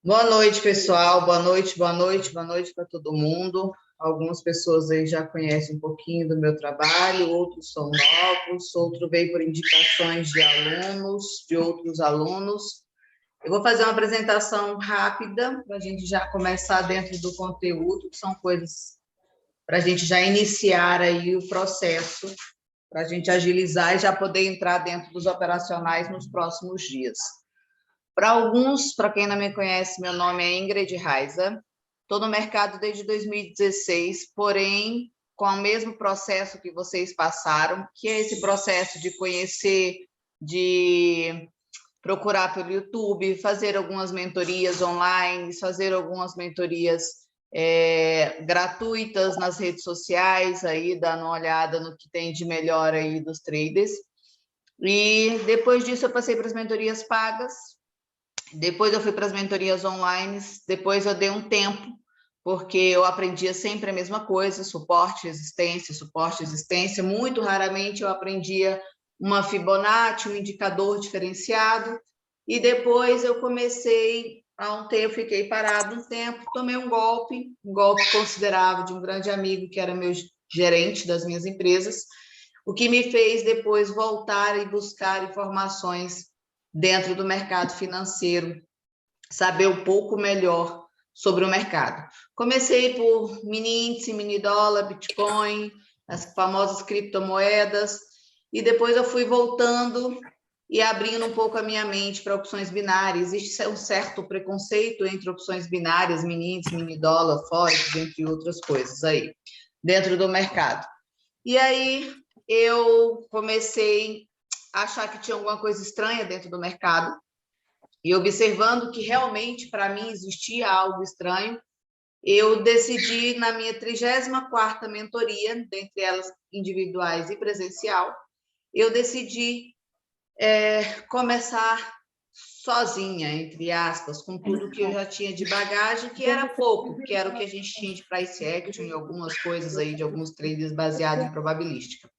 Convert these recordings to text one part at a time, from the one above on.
Boa noite, pessoal. Boa noite, boa noite, boa noite para todo mundo. Algumas pessoas aí já conhecem um pouquinho do meu trabalho, outros são novos, outro veio por indicações de alunos, de outros alunos. Eu vou fazer uma apresentação rápida para a gente já começar dentro do conteúdo, que são coisas para a gente já iniciar aí o processo, para a gente agilizar e já poder entrar dentro dos operacionais nos próximos dias. Para alguns, para quem não me conhece, meu nome é Ingrid Raiza. Estou no mercado desde 2016, porém, com o mesmo processo que vocês passaram, que é esse processo de conhecer, de procurar pelo YouTube, fazer algumas mentorias online, fazer algumas mentorias gratuitas nas redes sociais, aí dando uma olhada no que tem de melhor aí dos traders. E depois disso eu passei para as mentorias pagas. Depois eu fui para as mentorias online, depois eu dei um tempo, porque eu aprendia sempre a mesma coisa, suporte, existência. Muito raramente eu aprendia uma Fibonacci, um indicador diferenciado. E depois eu comecei, há um tempo, fiquei parado um tempo, tomei um golpe considerável de um grande amigo, que era meu gerente das minhas empresas, o que me fez depois voltar e buscar informações dentro do mercado financeiro, saber um pouco melhor sobre o mercado. Comecei por mini índice, mini dólar, Bitcoin, as famosas criptomoedas, e depois eu fui voltando e abrindo um pouco a minha mente para opções binárias. Existe um certo preconceito entre opções binárias, mini índice, mini dólar, forex, entre outras coisas aí, dentro do mercado. E aí eu comecei achar que tinha alguma coisa estranha dentro do mercado, e observando que realmente para mim existia algo estranho, eu decidi, na minha 34ª mentoria, dentre elas individuais e presencial, eu decidi começar sozinha, entre aspas, com tudo que eu já tinha de bagagem, que era pouco, que era o que a gente tinha de price action e algumas coisas aí de alguns traders baseados em probabilística.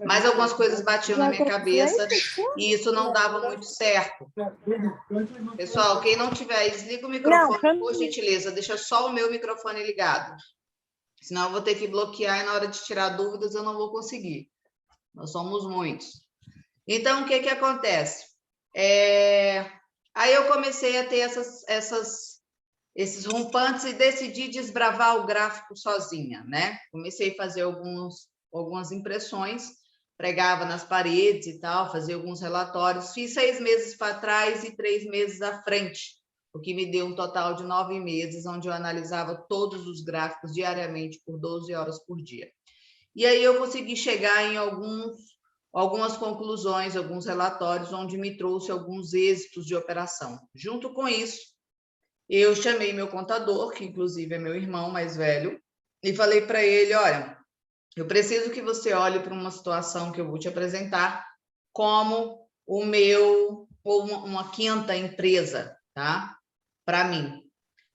Mas algumas coisas batiam na minha cabeça e isso não dava muito certo. Pessoal, quem não tiver, desliga o microfone, por gentileza, deixa só o meu microfone ligado. Senão eu vou ter que bloquear e na hora de tirar dúvidas eu não vou conseguir. Nós somos muitos. Então, o que acontece? Aí eu comecei a ter esses rompantes e decidi desbravar o gráfico sozinha, né? Comecei a fazer algumas impressões, pregava nas paredes e tal, fazia alguns relatórios. Fiz 6 meses para trás e 3 meses à frente, o que me deu um total de 9 meses, onde eu analisava todos os gráficos diariamente por 12 horas por dia. E aí eu consegui chegar em algumas conclusões, alguns relatórios, onde me trouxe alguns êxitos de operação. Junto com isso, eu chamei meu contador, que inclusive é meu irmão mais velho, e falei para ele, olha, eu preciso que você olhe para uma situação que eu vou te apresentar como uma quinta empresa, tá? Para mim,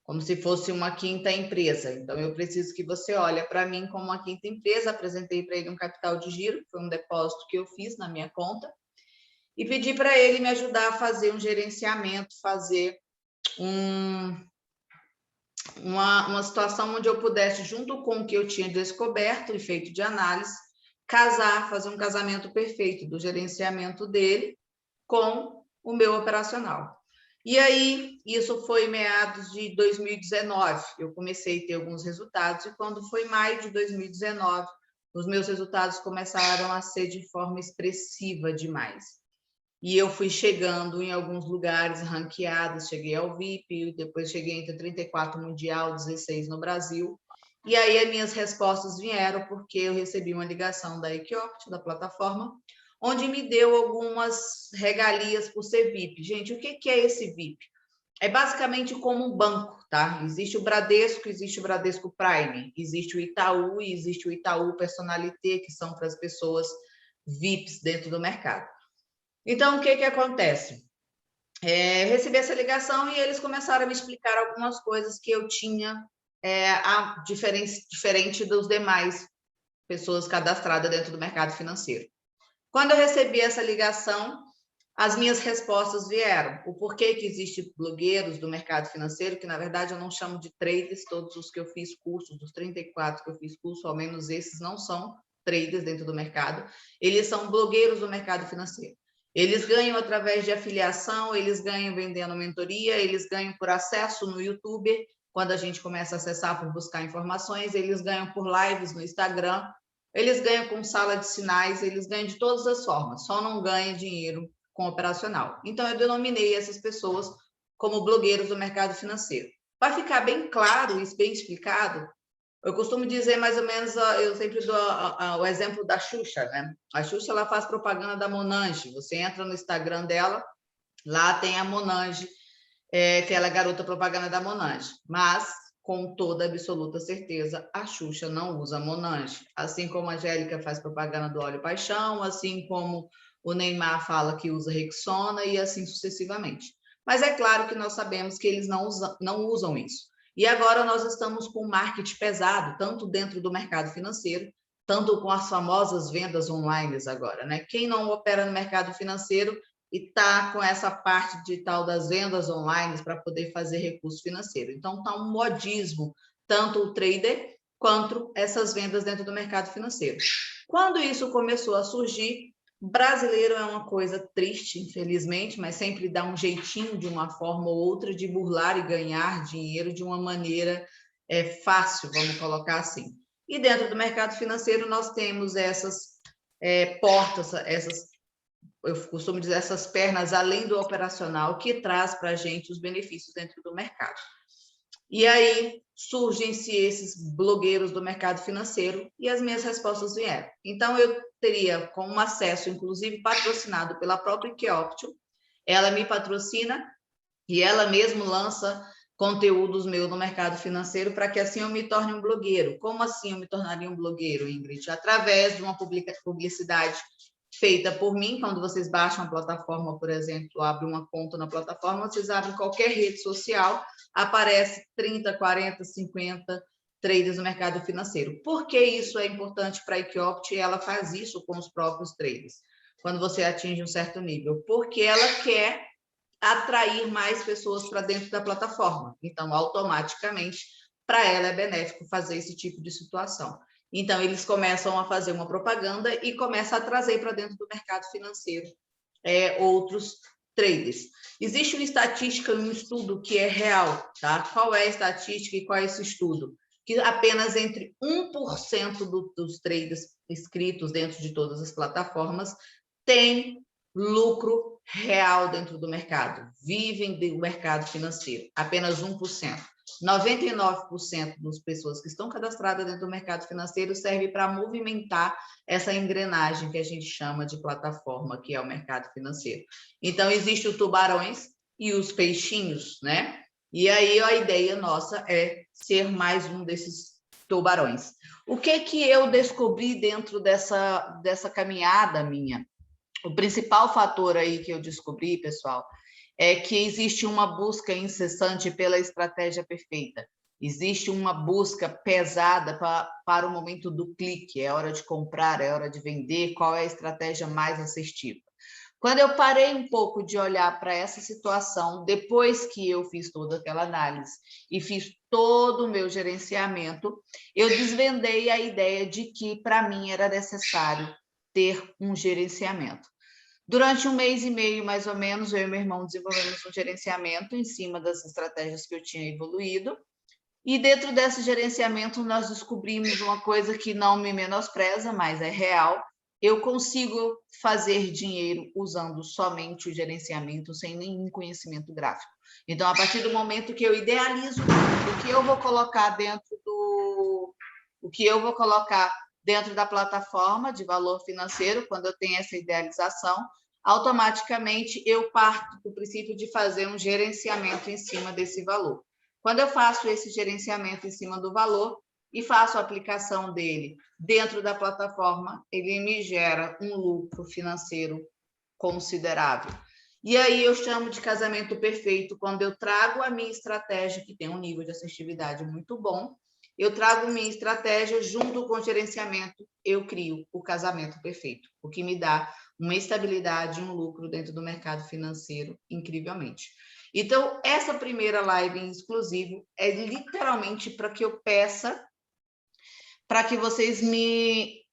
como se fosse uma quinta empresa. Então, eu preciso que você olhe para mim como uma quinta empresa. Apresentei para ele um capital de giro, foi um depósito que eu fiz na minha conta, e pedi para ele me ajudar a fazer um gerenciamento, fazer uma situação onde eu pudesse, junto com o que eu tinha descoberto e feito de análise, fazer um casamento perfeito do gerenciamento dele com o meu operacional. E aí, isso foi em meados de 2019, eu comecei a ter alguns resultados, e quando foi maio de 2019, os meus resultados começaram a ser de forma expressiva demais. E eu fui chegando em alguns lugares ranqueados, cheguei ao VIP, depois cheguei entre 34 mundial, 16 no Brasil. E aí as minhas respostas vieram porque eu recebi uma ligação da Equiopt, da plataforma, onde me deu algumas regalias por ser VIP. Gente, o que é esse VIP? É basicamente como um banco, tá? Existe o Bradesco Prime, existe o Itaú e existe o Itaú Personalité, que são para as pessoas VIPs dentro do mercado. Então, o que acontece? Recebi essa ligação e eles começaram a me explicar algumas coisas que eu tinha diferente dos demais pessoas cadastradas dentro do mercado financeiro. Quando eu recebi essa ligação, as minhas respostas vieram. O porquê que existem blogueiros do mercado financeiro, que na verdade eu não chamo de traders, todos os que eu fiz cursos, dos 34 que eu fiz curso, ao menos esses não são traders dentro do mercado, eles são blogueiros do mercado financeiro. Eles ganham através de afiliação, eles ganham vendendo mentoria, eles ganham por acesso no YouTube, quando a gente começa a acessar por buscar informações, eles ganham por lives no Instagram, eles ganham com sala de sinais, eles ganham de todas as formas, só não ganham dinheiro com operacional. Então, eu denominei essas pessoas como blogueiros do mercado financeiro. Para ficar bem claro e bem explicado, eu costumo dizer mais ou menos, eu sempre dou o exemplo da Xuxa, né? A Xuxa, ela faz propaganda da Monange. Você entra no Instagram dela, lá tem a Monange, aquela garota propaganda da Monange. Mas, com toda absoluta certeza, a Xuxa não usa Monange. Assim como a Angélica faz propaganda do Óleo Paixão, assim como o Neymar fala que usa Rexona e assim sucessivamente. Mas é claro que nós sabemos que eles não usam isso. E agora nós estamos com marketing pesado, tanto dentro do mercado financeiro, tanto com as famosas vendas online agora, né? Quem não opera no mercado financeiro e está com essa parte de tal das vendas online para poder fazer recurso financeiro. Então, está um modismo, tanto o trader quanto essas vendas dentro do mercado financeiro. Quando isso começou a surgir, brasileiro é uma coisa triste, infelizmente, mas sempre dá um jeitinho de uma forma ou outra de burlar e ganhar dinheiro de uma maneira fácil, vamos colocar assim. E dentro do mercado financeiro nós temos essas portas, eu costumo dizer, essas pernas além do operacional que traz para a gente os benefícios dentro do mercado. E aí surgem-se esses blogueiros do mercado financeiro e as minhas respostas vieram. Então, eu teria com um acesso, inclusive patrocinado pela própria Equioptio, ela me patrocina e ela mesmo lança conteúdos meus no mercado financeiro para que assim eu me torne um blogueiro. Como assim eu me tornaria um blogueiro, Ingrid? Através de uma publicidade feita por mim, quando vocês baixam a plataforma, por exemplo, abrem uma conta na plataforma, vocês abrem qualquer rede social, aparece 30, 40, 50 traders no mercado financeiro. Por que isso é importante para a Equioptio e ela faz isso com os próprios traders, quando você atinge um certo nível? Porque ela quer atrair mais pessoas para dentro da plataforma. Então, automaticamente, para ela é benéfico fazer esse tipo de situação. Então, eles começam a fazer uma propaganda e começam a trazer para dentro do mercado financeiro outros traders. Existe uma estatística, um estudo que é real, tá? Qual é a estatística e qual é esse estudo? Que apenas entre 1% dos traders inscritos dentro de todas as plataformas tem lucro real dentro do mercado, vivem do mercado financeiro, apenas 1%. 99% das pessoas que estão cadastradas dentro do mercado financeiro serve para movimentar essa engrenagem que a gente chama de plataforma, que é o mercado financeiro. Então, existe os tubarões e os peixinhos, né? E aí a ideia nossa é ser mais um desses tubarões. O que eu descobri dentro dessa caminhada minha? O principal fator aí que eu descobri, pessoal, é que existe uma busca incessante pela estratégia perfeita. Existe uma busca pesada para o momento do clique, é hora de comprar, é hora de vender, qual é a estratégia mais assertiva. Quando eu parei um pouco de olhar para essa situação, depois que eu fiz toda aquela análise e fiz todo o meu gerenciamento, eu desvendei a ideia de que, para mim, era necessário ter um gerenciamento. Durante 1 mês e meio, mais ou menos, eu e meu irmão desenvolvemos um gerenciamento em cima das estratégias que eu tinha evoluído. E dentro desse gerenciamento, nós descobrimos uma coisa que não me menospreza, mas é real. Eu consigo fazer dinheiro usando somente o gerenciamento, sem nenhum conhecimento gráfico. Então, a partir do momento que eu idealizo o que eu vou colocar dentro da plataforma de valor financeiro, quando eu tenho essa idealização, automaticamente eu parto do princípio de fazer um gerenciamento em cima desse valor. Quando eu faço esse gerenciamento em cima do valor e faço a aplicação dele dentro da plataforma, ele me gera um lucro financeiro considerável. E aí eu chamo de casamento perfeito quando eu trago a minha estratégia, que tem um nível de assertividade muito bom, eu trago minha estratégia junto com o gerenciamento, eu crio o casamento perfeito, o que me dá uma estabilidade e um lucro dentro do mercado financeiro, incrivelmente. Então, essa primeira live em exclusivo é literalmente para que eu peça para que vocês me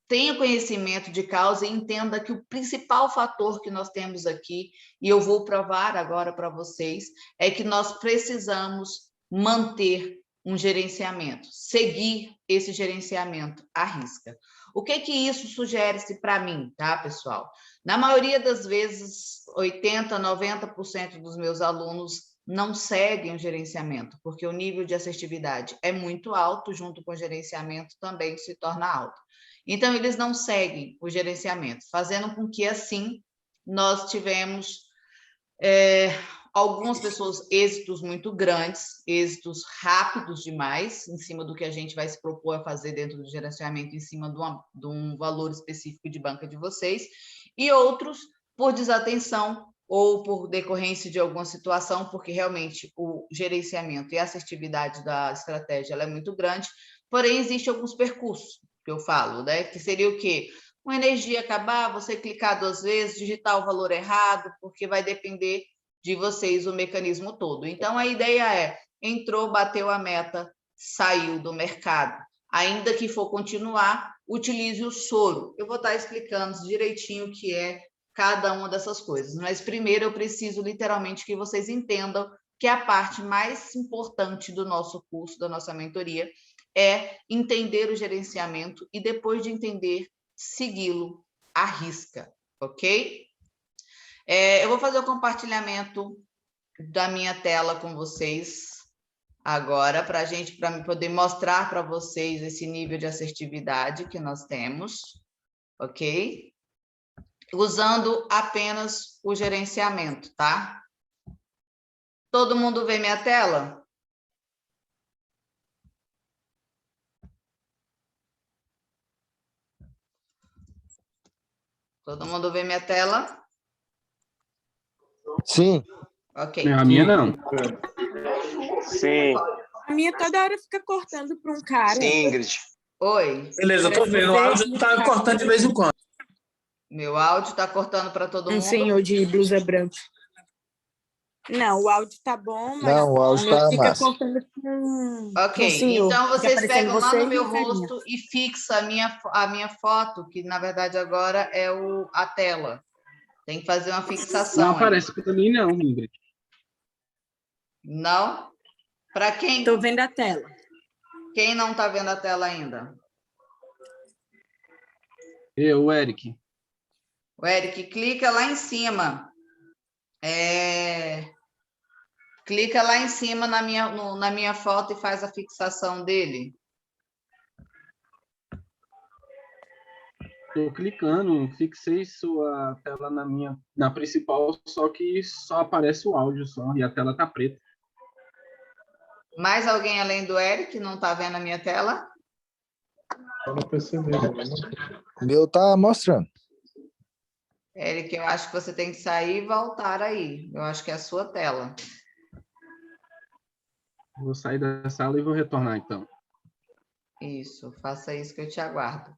tenham conhecimento de causa e entenda que o principal fator que nós temos aqui, e eu vou provar agora para vocês, é que nós precisamos manter um gerenciamento, seguir esse gerenciamento à risca. O que isso sugere-se para mim, tá, pessoal? Na maioria das vezes, 80%, 90% dos meus alunos não seguem o gerenciamento, porque o nível de assertividade é muito alto, junto com o gerenciamento também se torna alto. Então, eles não seguem o gerenciamento, fazendo com que, assim, nós tivemos algumas pessoas êxitos muito grandes, êxitos rápidos demais, em cima do que a gente vai se propor a fazer dentro do gerenciamento, em cima de um valor específico de banca de vocês, e outros por desatenção ou por decorrência de alguma situação, porque realmente o gerenciamento e a assertividade da estratégia ela é muito grande, porém, existem alguns percursos que eu falo, né? Que seria o quê? Uma energia acabar, você clicar 2 vezes, digitar o valor errado, porque vai depender de vocês o mecanismo todo. Então, a ideia é, entrou, bateu a meta, saiu do mercado. Ainda que for continuar, utilize o soro. Eu vou estar explicando direitinho o que é cada uma dessas coisas. Mas, primeiro, eu preciso literalmente que vocês entendam que a parte mais importante do nosso curso, da nossa mentoria, é entender o gerenciamento e, depois de entender, segui-lo à risca, ok? Eu vou fazer o compartilhamento da minha tela com vocês agora, para poder mostrar para vocês esse nível de assertividade que nós temos, ok? Usando apenas o gerenciamento, tá? Todo mundo vê minha tela? Todo mundo vê minha tela? Sim. Ok. A minha não. Sim. A minha toda hora fica cortando para um cara. Sim, Ingrid. Oi. Beleza, eu tô vendo. O áudio tá cortando de vez em quando. Meu áudio tá cortando para todo mundo? Um senhor de blusa branca. Não, o áudio tá bom, mas Não, o áudio tá fica massa. cortando com Ok, um senhor. então vocês Fica aparecendo pegam lá você no e meu o carinha. rosto e fixa a minha foto, que na verdade agora é a tela. Tem que fazer uma Não fixação aí. aparece para mim, não, Ingrid. Não? Para quem? Tô vendo a tela. Quem não está vendo a tela ainda? Eu, Eric. O Eric, clica lá em cima. Clica lá em cima na minha foto e faz a fixação dele. Estou clicando, fixei sua tela na principal, só que só aparece o áudio só, e a tela tá preta. Mais alguém além do Eric não está vendo a minha tela? Eu não percebi. O meu tá mostrando. Eric, eu acho que você tem que sair e voltar aí. Eu acho que é a sua tela. Vou sair da sala e vou retornar, então. Isso, faça isso que eu te aguardo.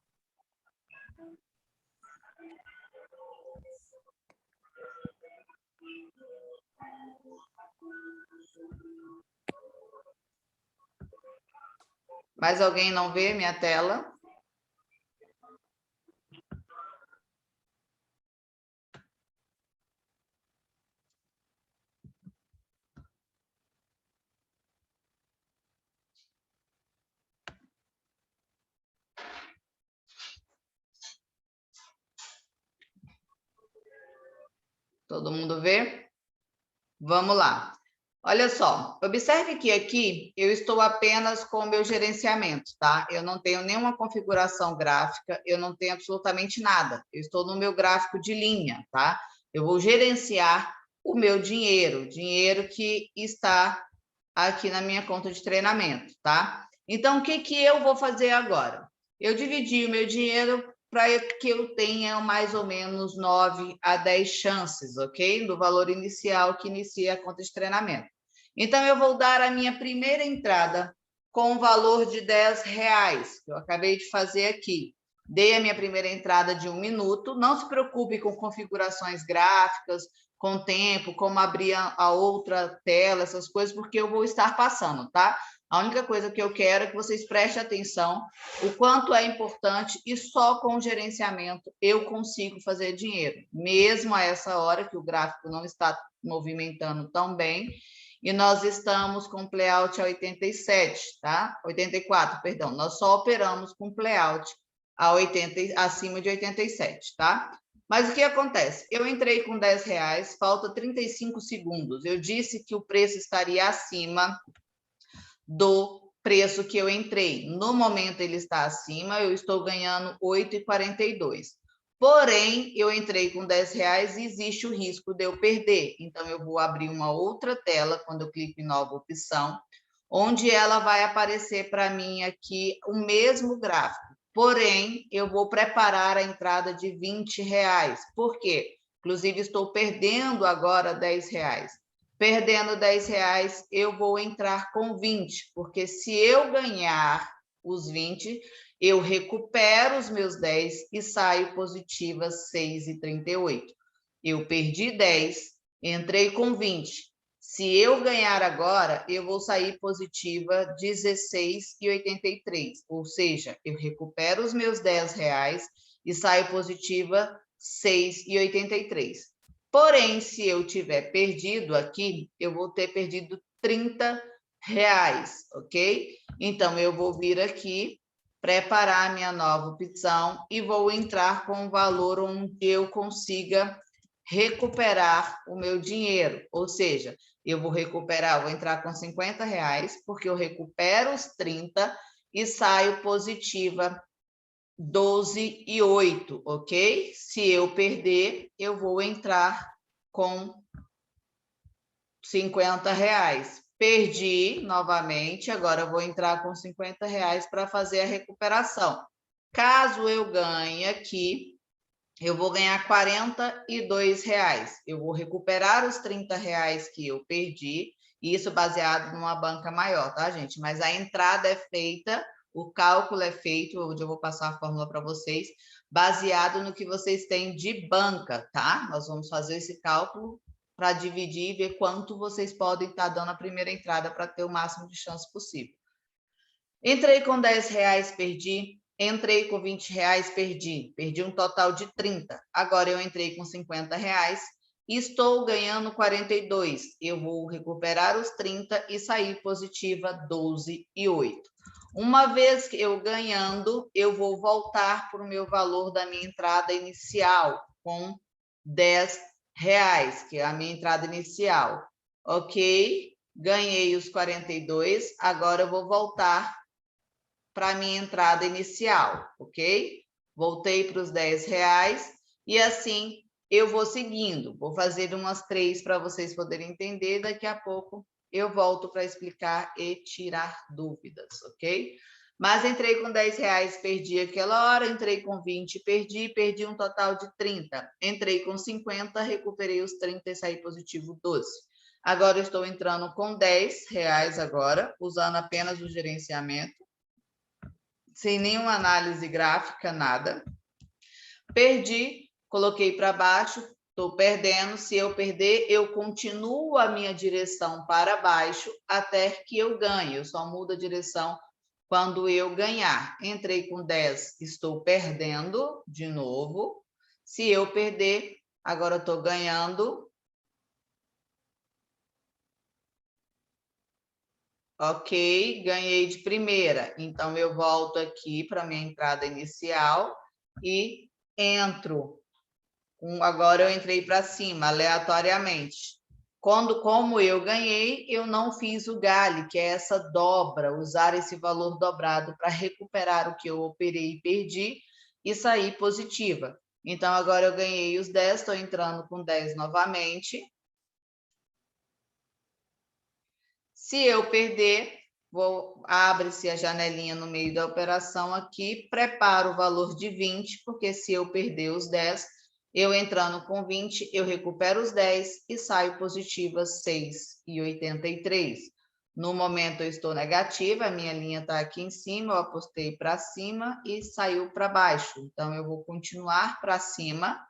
Mais alguém não vê minha tela? Todo mundo vê? Vamos lá. Olha só, observe que aqui eu estou apenas com o meu gerenciamento, tá? Eu não tenho nenhuma configuração gráfica, eu não tenho absolutamente nada. Eu estou no meu gráfico de linha, tá? Eu vou gerenciar o meu dinheiro que está aqui na minha conta de treinamento, tá? Então, o que eu vou fazer agora? Eu dividi o meu dinheiro para que eu tenha mais ou menos 9 a 10 chances, ok? Do valor inicial que inicia a conta de treinamento. Então, eu vou dar a minha primeira entrada com o valor de R$10, que eu acabei de fazer aqui. dei a minha primeira entrada de 1 minuto. Não se preocupe com configurações gráficas, com tempo, como abrir a outra tela, essas coisas, porque eu vou estar passando, tá? A única coisa que eu quero é que vocês prestem atenção o quanto é importante e só com o gerenciamento eu consigo fazer dinheiro, mesmo a essa hora que o gráfico não está movimentando tão bem, e nós estamos com playout a 87, tá? 84, perdão. Nós só operamos com playout a 80, acima de 87, tá? Mas o que acontece? Eu entrei com R$10, falta 35 segundos. Eu disse que o preço estaria acima do preço que eu entrei. No momento ele está acima, eu estou ganhando 8,42. Porém, eu entrei com R$10 e existe o risco de eu perder. Então, eu vou abrir uma outra tela, quando eu clico em nova opção, onde ela vai aparecer para mim aqui o mesmo gráfico. Porém, eu vou preparar a entrada de R$20. Por quê? Inclusive, estou perdendo agora R$10. Perdendo R$10, eu vou entrar com 20, porque se eu ganhar os 20, eu recupero os meus 10 e saio positiva 6,38. Eu perdi 10, entrei com 20. Se eu ganhar agora, eu vou sair positiva 16,83. Ou seja, eu recupero os meus R$10 e saio positiva 6,83. Porém, se eu tiver perdido aqui, eu vou ter perdido R$30, ok? Então, eu vou vir aqui, preparar a minha nova opção e vou entrar com um valor onde eu consiga recuperar o meu dinheiro. Ou seja, eu vou recuperar, vou entrar com R$50, porque eu recupero os 30 e saio positiva 12,08, ok? Se eu perder, eu vou entrar com R$50. Perdi novamente, agora eu vou entrar com R$50 para fazer a recuperação. Caso eu ganhe aqui, eu vou ganhar R$42. Eu vou recuperar os R$30 que eu perdi, isso baseado numa banca maior, tá, gente? Mas a entrada é feita, o cálculo é feito, onde eu vou passar a fórmula para vocês, baseado no que vocês têm de banca, tá? Nós vamos fazer esse cálculo para dividir e ver quanto vocês podem estar dando a primeira entrada para ter o máximo de chance possível. Entrei com R$10, perdi. Entrei com R$20, perdi. Perdi um total de 30. Agora eu entrei com R$50 e estou ganhando 42. Eu vou recuperar os 30 e sair positiva 12,08. Uma vez que eu ganhando, eu vou voltar para o meu valor da minha entrada inicial, com R$10, que é a minha entrada inicial. Ok? Ganhei os 42, agora eu vou voltar para a minha entrada inicial, ok? Voltei para os R$10 e assim eu vou seguindo. Vou fazer umas 3 para vocês poderem entender. Daqui a pouco eu volto para explicar e tirar dúvidas, ok? Mas entrei com R$10, perdi aquela hora. Entrei com 20, perdi um total de 30. Entrei com 50, recuperei os 30 e saí positivo 12. Agora eu estou entrando com R$10 agora, usando apenas o gerenciamento, sem nenhuma análise gráfica, nada. Perdi, coloquei para baixo, estou perdendo. Se eu perder, eu continuo a minha direção para baixo até que eu ganhe. Eu só mudo a direção quando eu ganhar. Entrei com 10, estou perdendo de novo. Se eu perder, agora estou ganhando. Ok, ganhei de primeira. Então, eu volto aqui para minha entrada inicial e entro. Agora eu entrei para cima, aleatoriamente. Como eu ganhei, eu não fiz o GALI, que é essa dobra, usar esse valor dobrado para recuperar o que eu operei e perdi e sair positiva. Então, agora eu ganhei os 10, estou entrando com 10 novamente. Se eu perder, abre-se a janelinha no meio da operação aqui, preparo o valor de 20, porque se eu perder os 10, eu entrando com 20, eu recupero os 10 e saio positiva 6,83. No momento eu estou negativa, a minha linha está aqui em cima, eu apostei para cima e saiu para baixo. Então, eu vou continuar para cima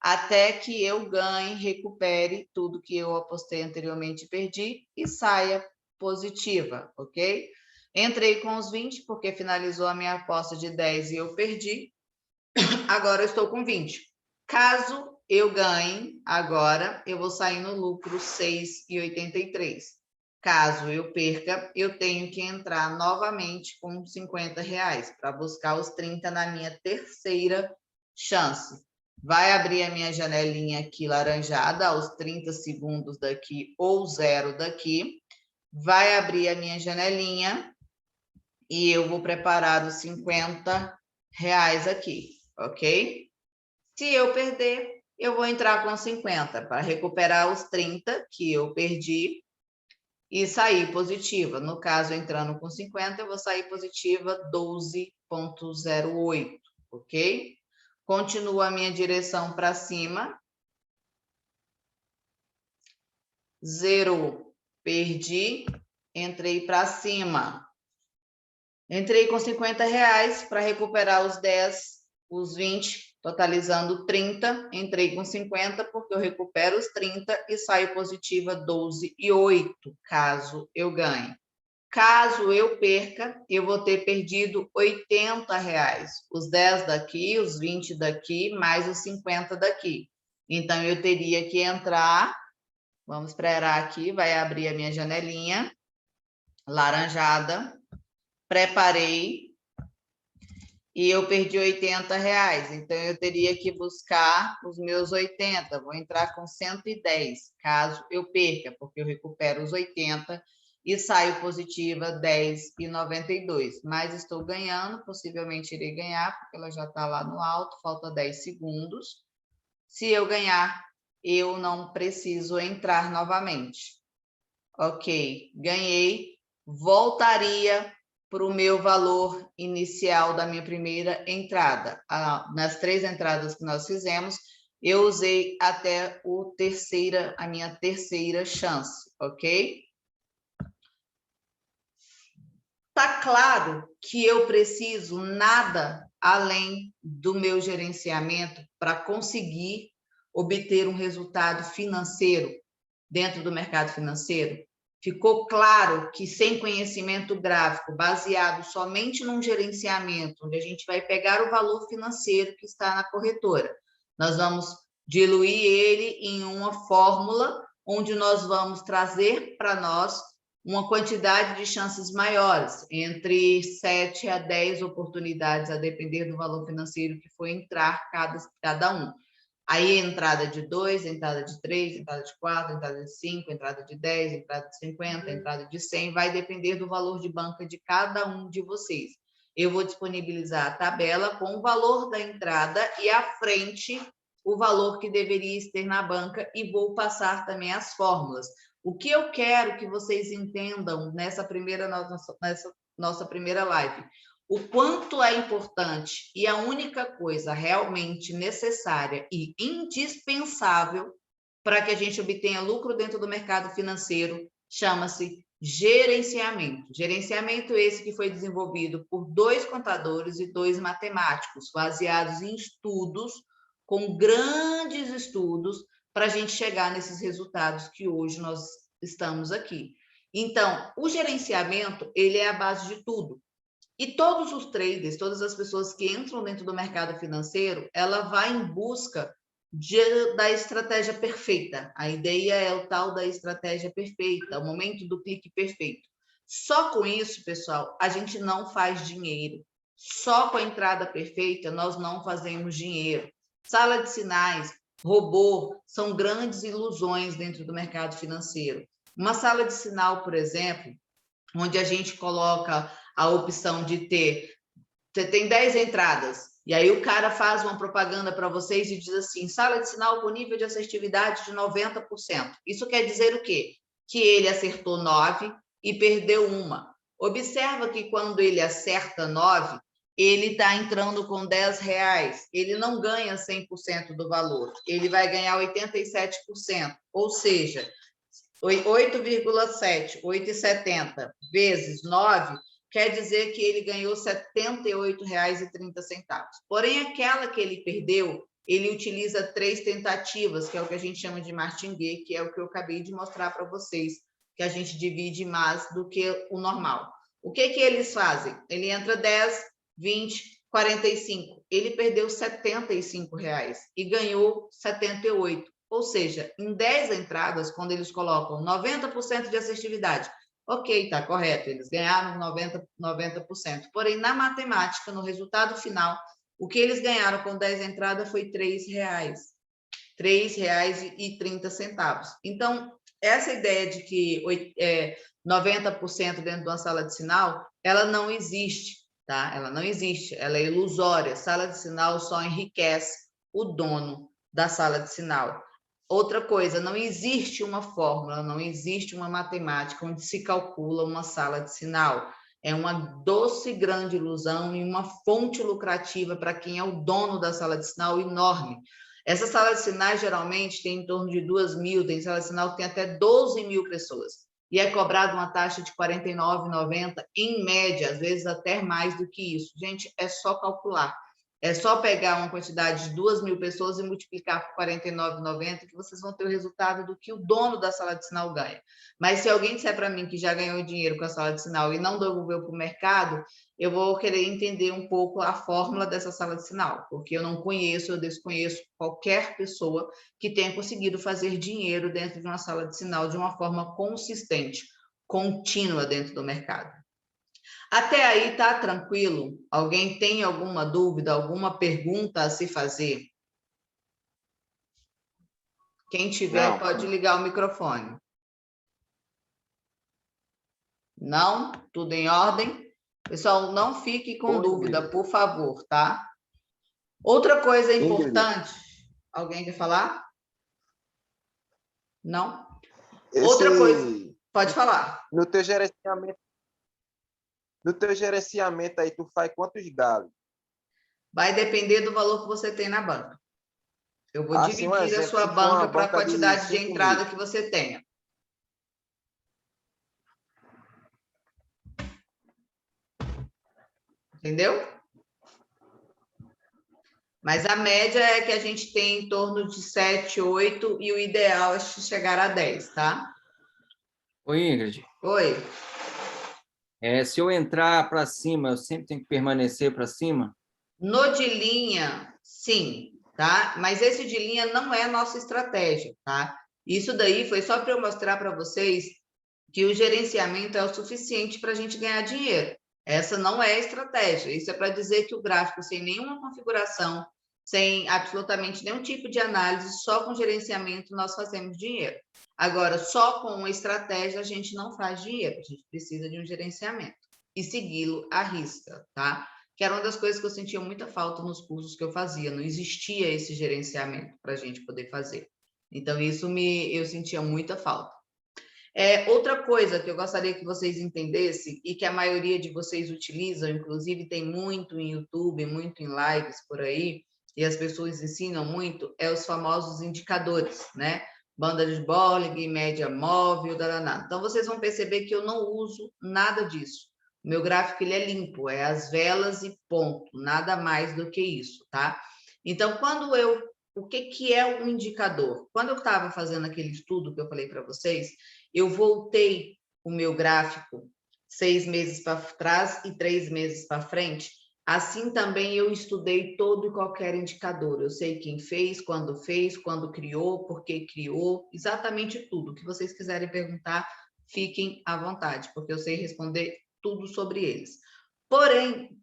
até que eu ganhe, recupere tudo que eu apostei anteriormente e perdi e saia positiva, ok? Entrei com os 20, porque finalizou a minha aposta de 10 e eu perdi. Agora eu estou com 20. Caso eu ganhe agora, eu vou sair no lucro 6,83. Caso eu perca, eu tenho que entrar novamente com R$50 para buscar os 30 na minha terceira chance. Vai abrir a minha janelinha aqui laranjada aos 30 segundos daqui ou 0 daqui. Vai abrir a minha janelinha e eu vou preparar os R$50 aqui, ok? Se eu perder, eu vou entrar com 50 para recuperar os 30 que eu perdi e sair positiva. No caso, entrando com 50, eu vou sair positiva 12,08, ok? Continua a minha direção para cima. Zerou, perdi, entrei para cima. Entrei com R$50 para recuperar os 10, os 20, totalizando 30. Entrei com 50 porque eu recupero os 30 e saio positiva 12,08, caso eu ganhe. Caso eu perca, eu vou ter perdido R$80. Os 10 daqui, os 20 daqui, mais os 50 daqui. Então, eu teria que entrar, vamos esperar aqui, vai abrir a minha janelinha, laranjada, preparei, e eu perdi R$80. Então, eu teria que buscar os meus 80, vou entrar com 110, caso eu perca, porque eu recupero os 80 e saio positiva 10,92. Mas estou ganhando, possivelmente irei ganhar, porque ela já está lá no alto, falta 10 segundos. Se eu ganhar, eu não preciso entrar novamente. Ok, ganhei, voltaria para o meu valor inicial da minha primeira entrada. Nas 3 entradas que nós fizemos, eu usei até a minha terceira chance, ok? Tá claro que eu preciso nada além do meu gerenciamento para conseguir obter um resultado financeiro dentro do mercado financeiro? Ficou claro que sem conhecimento gráfico, baseado somente num gerenciamento, onde a gente vai pegar o valor financeiro que está na corretora, nós vamos diluir ele em uma fórmula onde nós vamos trazer para nós uma quantidade de chances maiores, entre 7 a 10 oportunidades, a depender do valor financeiro que for entrar cada um. Aí, entrada de 2, entrada de 3, entrada de 4, entrada de 5, entrada de 10, entrada de 50, entrada de 100, vai depender do valor de banca de cada um de vocês. Eu vou disponibilizar a tabela com o valor da entrada e à frente o valor que deveria ter na banca e vou passar também as fórmulas. O que eu quero que vocês entendam nessa nossa primeira live, o quanto é importante e a única coisa realmente necessária e indispensável para que a gente obtenha lucro dentro do mercado financeiro chama-se gerenciamento. Gerenciamento esse que foi desenvolvido por 2 contadores e 2 matemáticos, baseados em estudos, com grandes estudos, para a gente chegar nesses resultados que hoje nós estamos aqui. Então, o gerenciamento, ele é a base de tudo. E todos os traders, todas as pessoas que entram dentro do mercado financeiro, ela vai em busca da estratégia perfeita. A ideia é o tal da estratégia perfeita, o momento do clique perfeito. Só com isso, pessoal, a gente não faz dinheiro. Só com a entrada perfeita, nós não fazemos dinheiro. Sala de sinais, robô, são grandes ilusões dentro do mercado financeiro. Uma sala de sinal, por exemplo, onde a gente coloca a opção de você tem 10 entradas, e aí o cara faz uma propaganda para vocês e diz assim, sala de sinal com nível de assertividade de 90%. Isso quer dizer o quê? Que ele acertou 9 e perdeu 1. Observa que quando ele acerta 9, ele está entrando com R$10, ele não ganha 100% do valor, ele vai ganhar 87%, ou seja, 8,7, 8,70 vezes 9, quer dizer que ele ganhou R$ 78,30. Porém, aquela que ele perdeu, ele utiliza 3 tentativas, que é o que a gente chama de martingale, que é o que eu acabei de mostrar para vocês, que a gente divide mais do que o normal. O que eles fazem? Ele entra 10, 20, 45. Ele perdeu R$ 75 e ganhou 78. Ou seja, em 10 entradas, quando eles colocam 90% de assertividade, ok, está correto, eles ganharam 90%. Porém, na matemática, no resultado final, o que eles ganharam com 10 entradas foi R$ 3,00. R$ 3,30. Então, essa ideia de que 90% dentro de uma sala de sinal, ela não existe, tá? Ela não existe, ela é ilusória. Sala de sinal só enriquece o dono da sala de sinal. Outra coisa, não existe uma fórmula, não existe uma matemática onde se calcula uma sala de sinal. É uma doce grande ilusão e uma fonte lucrativa para quem é o dono da sala de sinal enorme. Essa sala de sinais geralmente tem em torno de 2.000, tem sala de sinal que tem até 12.000 pessoas. E é cobrado uma taxa de R$ 49,90 em média, às vezes até mais do que isso. Gente, é só calcular. É só pegar uma quantidade de 2.000 pessoas e multiplicar por R$ 49,90 que vocês vão ter o resultado do que o dono da sala de sinal ganha. Mas se alguém disser para mim que já ganhou dinheiro com a sala de sinal e não devolveu para o mercado, eu vou querer entender um pouco a fórmula dessa sala de sinal, porque eu não conheço, eu desconheço qualquer pessoa que tenha conseguido fazer dinheiro dentro de uma sala de sinal de uma forma consistente, contínua dentro do mercado. Até aí tá tranquilo? Alguém tem alguma dúvida, alguma pergunta a se fazer? Quem tiver Não. pode ligar o microfone. Não? Tudo em ordem? Pessoal, não fique com dúvida, por favor, tá? Outra coisa importante. Alguém quer falar? Não? Outra coisa. Pode falar. No teu gerenciamento aí, tu faz quantos galos? Vai depender do valor que você tem na banca. Eu vou Assim, dividir a sua banca para a quantidade de entrada que você tenha. Entendeu? Mas a média é que a gente tem em torno de 7, 8 e o ideal é chegar a 10, tá? Oi, Ingrid. Oi. Se eu entrar para cima, eu sempre tenho que permanecer para cima? No de linha, sim, tá? Mas esse de linha não é a nossa estratégia, tá? Isso daí foi só para eu mostrar para vocês que o gerenciamento é o suficiente para a gente ganhar dinheiro. Essa não é a estratégia. Isso é para dizer que o gráfico sem nenhuma configuração, sem absolutamente nenhum tipo de análise, só com gerenciamento nós fazemos dinheiro. Agora, só com uma estratégia a gente não faz dinheiro, a gente precisa de um gerenciamento e segui-lo à risca, tá? Que era uma das coisas que eu sentia muita falta nos cursos que eu fazia, não existia esse gerenciamento para a gente poder fazer. Então, isso eu sentia muita falta. Outra coisa que eu gostaria que vocês entendessem e que a maioria de vocês utilizam, inclusive tem muito em YouTube, muito em lives por aí, e as pessoas ensinam muito, é os famosos indicadores, né? Banda de Bollinger, média móvel, daraná. Então, vocês vão perceber que eu não uso nada disso. O meu gráfico ele é limpo, é as velas e ponto, nada mais do que isso, tá? Então, o que é um indicador? Quando eu estava fazendo aquele estudo que eu falei para vocês, eu voltei o meu gráfico 6 meses para trás e 3 meses para frente. Assim também eu estudei todo e qualquer indicador. Eu sei quem fez, quando criou, por que criou, exatamente tudo. O que vocês quiserem perguntar, fiquem à vontade, porque eu sei responder tudo sobre eles. Porém,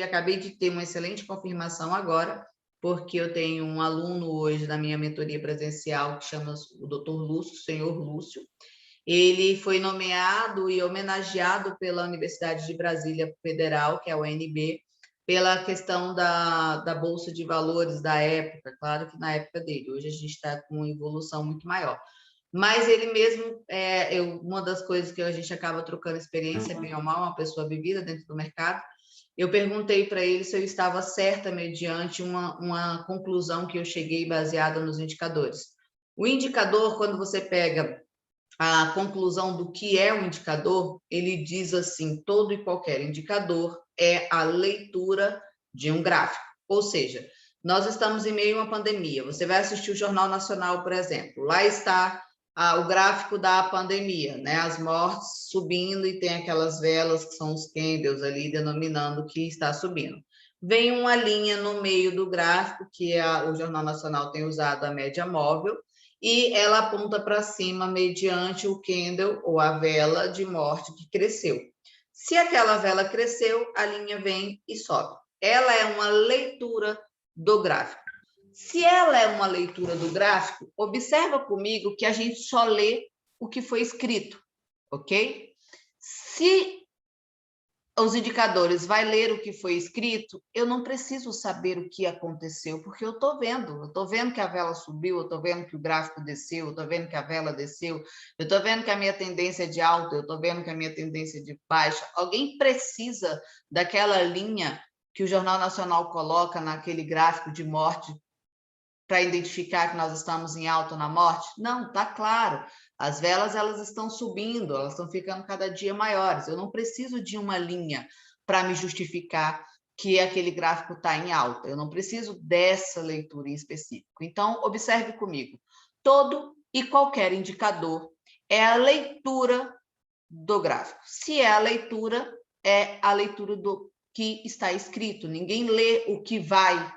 acabei de ter uma excelente confirmação agora, porque eu tenho um aluno hoje da minha mentoria presencial que chama o Dr. Lúcio, senhor Lúcio. Ele foi nomeado e homenageado pela Universidade de Brasília Federal, que é a UNB, pela questão da Bolsa de Valores da época, claro que na época dele, hoje a gente está com uma evolução muito maior. Mas ele mesmo, uma das coisas que a gente acaba trocando experiência, bem ou mal, uma pessoa vivida dentro do mercado, eu perguntei para ele se eu estava certa mediante uma conclusão que eu cheguei baseada nos indicadores. O indicador, quando você pega a conclusão do que é um indicador, ele diz assim, todo e qualquer indicador é a leitura de um gráfico. Ou seja, nós estamos em meio a uma pandemia. Você vai assistir o Jornal Nacional, por exemplo. Lá está o gráfico da pandemia, né? As mortes subindo e tem aquelas velas que são os candles ali denominando que está subindo. Vem uma linha no meio do gráfico, que o Jornal Nacional tem usado a média móvel, e ela aponta para cima mediante o candle ou a vela de morte que cresceu. Se aquela vela cresceu, a linha vem e sobe. Ela é uma leitura do gráfico. Se ela é uma leitura do gráfico, observa comigo que a gente só lê o que foi escrito, ok? Se os indicadores vai ler o que foi escrito, eu não preciso saber o que aconteceu, porque eu estou vendo que a vela subiu, eu estou vendo que o gráfico desceu, eu estou vendo que a vela desceu, eu estou vendo que a minha tendência é de alta, eu estou vendo que a minha tendência é de baixa. Alguém precisa daquela linha que o Jornal Nacional coloca naquele gráfico de morte para identificar que nós estamos em alta ou na morte? Não, está claro. As velas, elas estão subindo, elas estão ficando cada dia maiores. Eu não preciso de uma linha para me justificar que aquele gráfico está em alta. Eu não preciso dessa leitura em específico. Então, observe comigo. Todo e qualquer indicador é a leitura do gráfico. Se é a leitura do que está escrito. Ninguém lê o que vai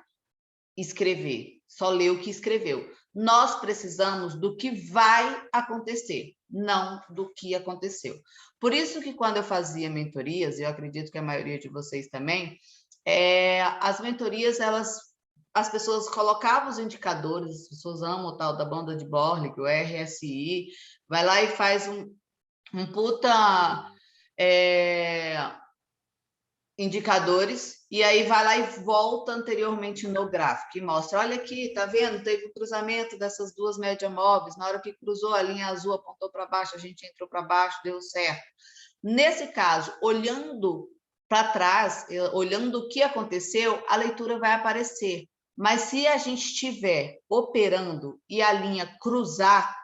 escrever, só lê o que escreveu. Nós precisamos do que vai acontecer, não do que aconteceu. Por isso que quando eu fazia mentorias, e eu acredito que a maioria de vocês também, as mentorias, as pessoas colocavam os indicadores, as pessoas amam o tal da banda de Bollinger, o RSI, vai lá e faz um puta indicadores, e aí vai lá e volta anteriormente no gráfico e mostra, olha aqui, tá vendo? Teve o cruzamento dessas duas médias móveis, na hora que cruzou a linha azul apontou para baixo, a gente entrou para baixo, deu certo. Nesse caso, olhando para trás, olhando o que aconteceu, a leitura vai aparecer. Mas se a gente estiver operando e a linha cruzar,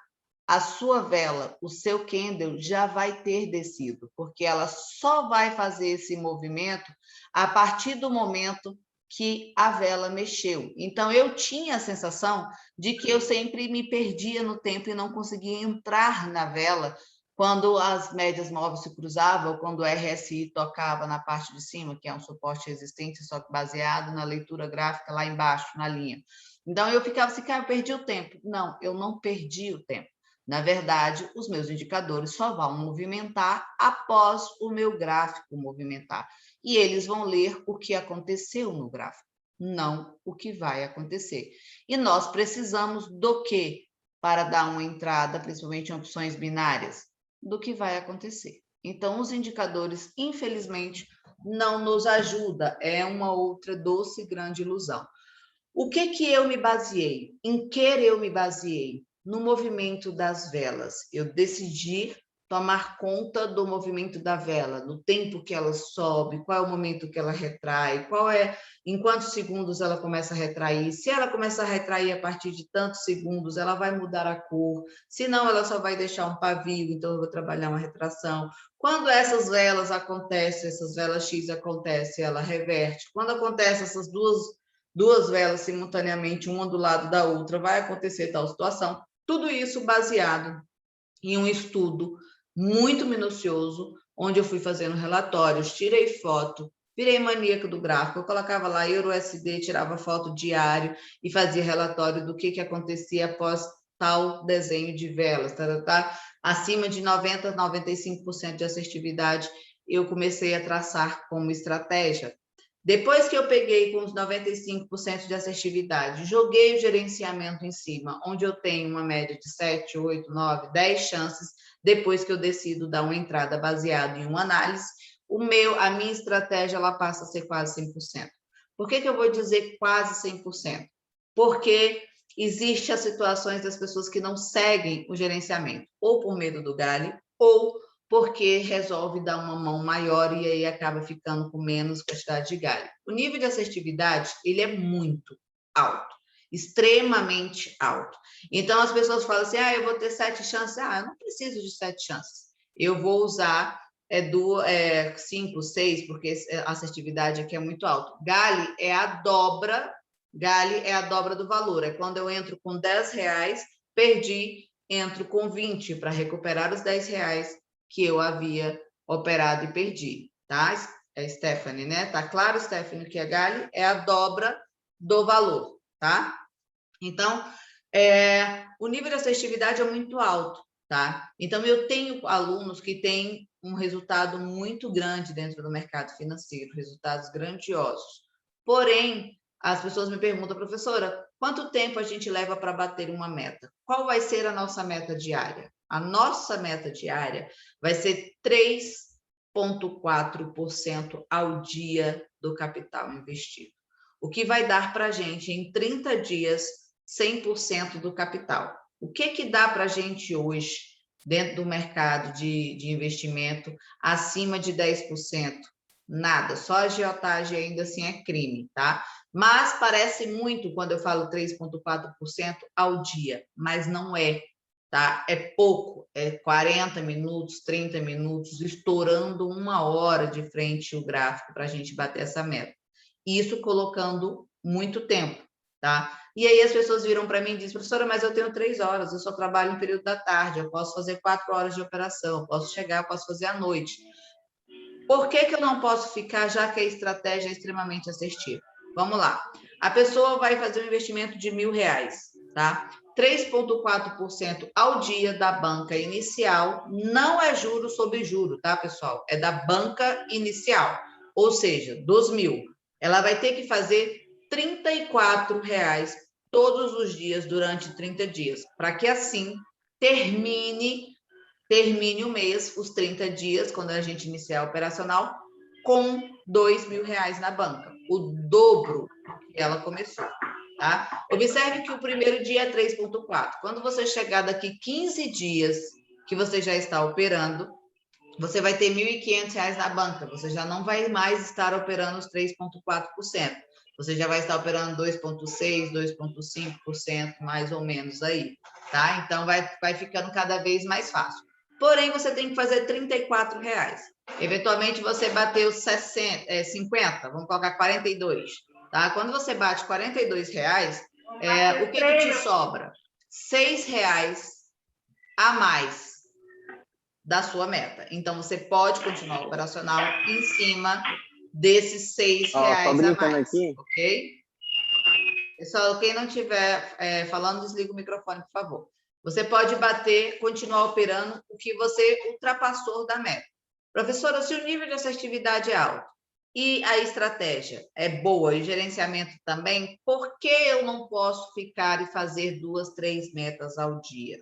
a sua vela, o seu candle já vai ter descido, porque ela só vai fazer esse movimento a partir do momento que a vela mexeu. Então, eu tinha a sensação de que eu sempre me perdia no tempo e não conseguia entrar na vela quando as médias móveis se cruzavam, ou quando o RSI tocava na parte de cima, que é um suporte resistente, só que baseado na leitura gráfica lá embaixo, na linha. Então, eu ficava assim, cara, eu perdi o tempo. Não, eu não perdi o tempo. Na verdade, os meus indicadores só vão movimentar após o meu gráfico movimentar. E eles vão ler o que aconteceu no gráfico, não o que vai acontecer. E nós precisamos do quê para dar uma entrada, principalmente em opções binárias? Do que vai acontecer. Então, os indicadores, infelizmente, não nos ajudam. É uma outra doce e grande ilusão. O que eu me baseei? Em que eu me baseei? No movimento das velas. Eu decidi tomar conta do movimento da vela, do tempo que ela sobe, qual é o momento que ela retrai, em quantos segundos ela começa a retrair. Se ela começar a retrair a partir de tantos segundos, ela vai mudar a cor, se não, ela só vai deixar um pavio, então eu vou trabalhar uma retração. Quando essas velas acontecem, essas velas X acontecem, ela reverte. Quando acontecem essas duas velas simultaneamente, uma do lado da outra, vai acontecer tal situação. Tudo isso baseado em um estudo muito minucioso, onde eu fui fazendo relatórios, tirei foto, virei maníaca do gráfico, eu colocava lá EURUSD, tirava foto diário e fazia relatório do que acontecia após tal desenho de velas, tá? Acima de 90%, 95% de assertividade, eu comecei a traçar como estratégia. Depois que eu peguei com os 95% de assertividade, joguei o gerenciamento em cima, onde eu tenho uma média de 7, 8, 9, 10 chances, depois que eu decido dar uma entrada baseada em uma análise, a minha estratégia ela passa a ser quase 100%. Por que eu vou dizer quase 100%? Porque existem as situações das pessoas que não seguem o gerenciamento, ou por medo do galho, ou porque resolve dar uma mão maior e aí acaba ficando com menos quantidade de galho. O nível de assertividade, ele é muito alto. extremamente alto. Então, as pessoas falam assim, eu vou ter 7 chances. Eu não preciso de 7 chances. Eu vou usar 5, 6, porque a assertividade aqui é muito alta. GALI é a dobra do valor. É quando eu entro com R$10, perdi, entro com 20 para recuperar os R$10 que eu havia operado e perdi, tá? É Stephanie, né? Tá claro, Stephanie, que a GALI é a dobra do valor, tá? Então, o nível de assertividade é muito alto, tá? Então, eu tenho alunos que têm um resultado muito grande dentro do mercado financeiro, resultados grandiosos. Porém, as pessoas me perguntam, professora, quanto tempo a gente leva para bater uma meta? Qual vai ser a nossa meta diária? A nossa meta diária vai ser 3,4% ao dia do capital investido. O que vai dar para a gente, em 30 dias, 100% do capital. O que dá para a gente hoje, dentro do mercado de investimento, acima de 10%? Nada, só a agiotagem ainda assim é crime, tá? Mas parece muito quando eu falo 3,4% ao dia, mas não é, tá? É pouco, é 40 minutos, 30 minutos, estourando 1 hora de frente o gráfico para a gente bater essa meta. Isso colocando muito tempo, tá? E aí as pessoas viram para mim e dizem, professora, mas eu tenho 3 horas, eu só trabalho no período da tarde, eu posso fazer 4 horas de operação, eu posso chegar, eu posso fazer à noite. Por que eu não posso ficar, já que a estratégia é extremamente assertiva? Vamos lá. A pessoa vai fazer um investimento de R$1.000, tá? 3,4% ao dia da banca inicial, não é juro sobre juro, tá, pessoal? É da banca inicial, ou seja, dos 1.000. Ela vai ter que fazer R$34 todos os dias durante 30 dias, para que assim termine o mês, os 30 dias, quando a gente iniciar a operacional, com R$2.000 na banca, o dobro que ela começou, tá? Observe que o primeiro dia é 3,4. Quando você chegar daqui 15 dias que você já está operando, você vai ter R$1.500 na banca, você já não vai mais estar operando os 3,4%. Você já vai estar operando 2,6%, 2,5%, mais ou menos aí, tá? Então, vai ficando cada vez mais fácil. Porém, você tem que fazer R$34. Eventualmente, você bateu 50, vamos colocar 42, tá? Quando você bate R$42, o que te sobra? R$6 a mais da sua meta. Então, você pode continuar operacional em cima desses R$6 a mais, aqui. Ok? Pessoal, quem não estiver falando, desliga o microfone, por favor. Você pode bater, continuar operando o que você ultrapassou da meta. Professora, se o nível de assertividade é alto e a estratégia é boa e o gerenciamento também, por que eu não posso ficar e fazer 2, 3 metas ao dia?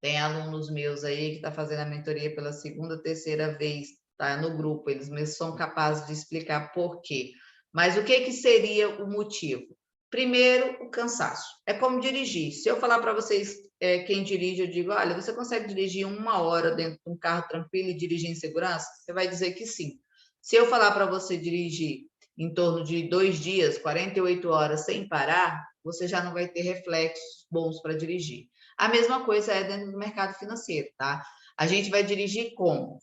Tem alunos meus aí que estão fazendo a mentoria pela 2ª, 3ª vez, tá no grupo, eles mesmos são capazes de explicar por quê. Mas o que seria o motivo? Primeiro, o cansaço. É como dirigir. Se eu falar para vocês, quem dirige, eu digo, olha, você consegue dirigir 1 hora dentro de um carro tranquilo e dirigir em segurança? Você vai dizer que sim. Se eu falar para você dirigir em torno de 2 dias, 48 horas sem parar, você já não vai ter reflexos bons para dirigir. A mesma coisa é dentro do mercado financeiro, tá? A gente vai dirigir como?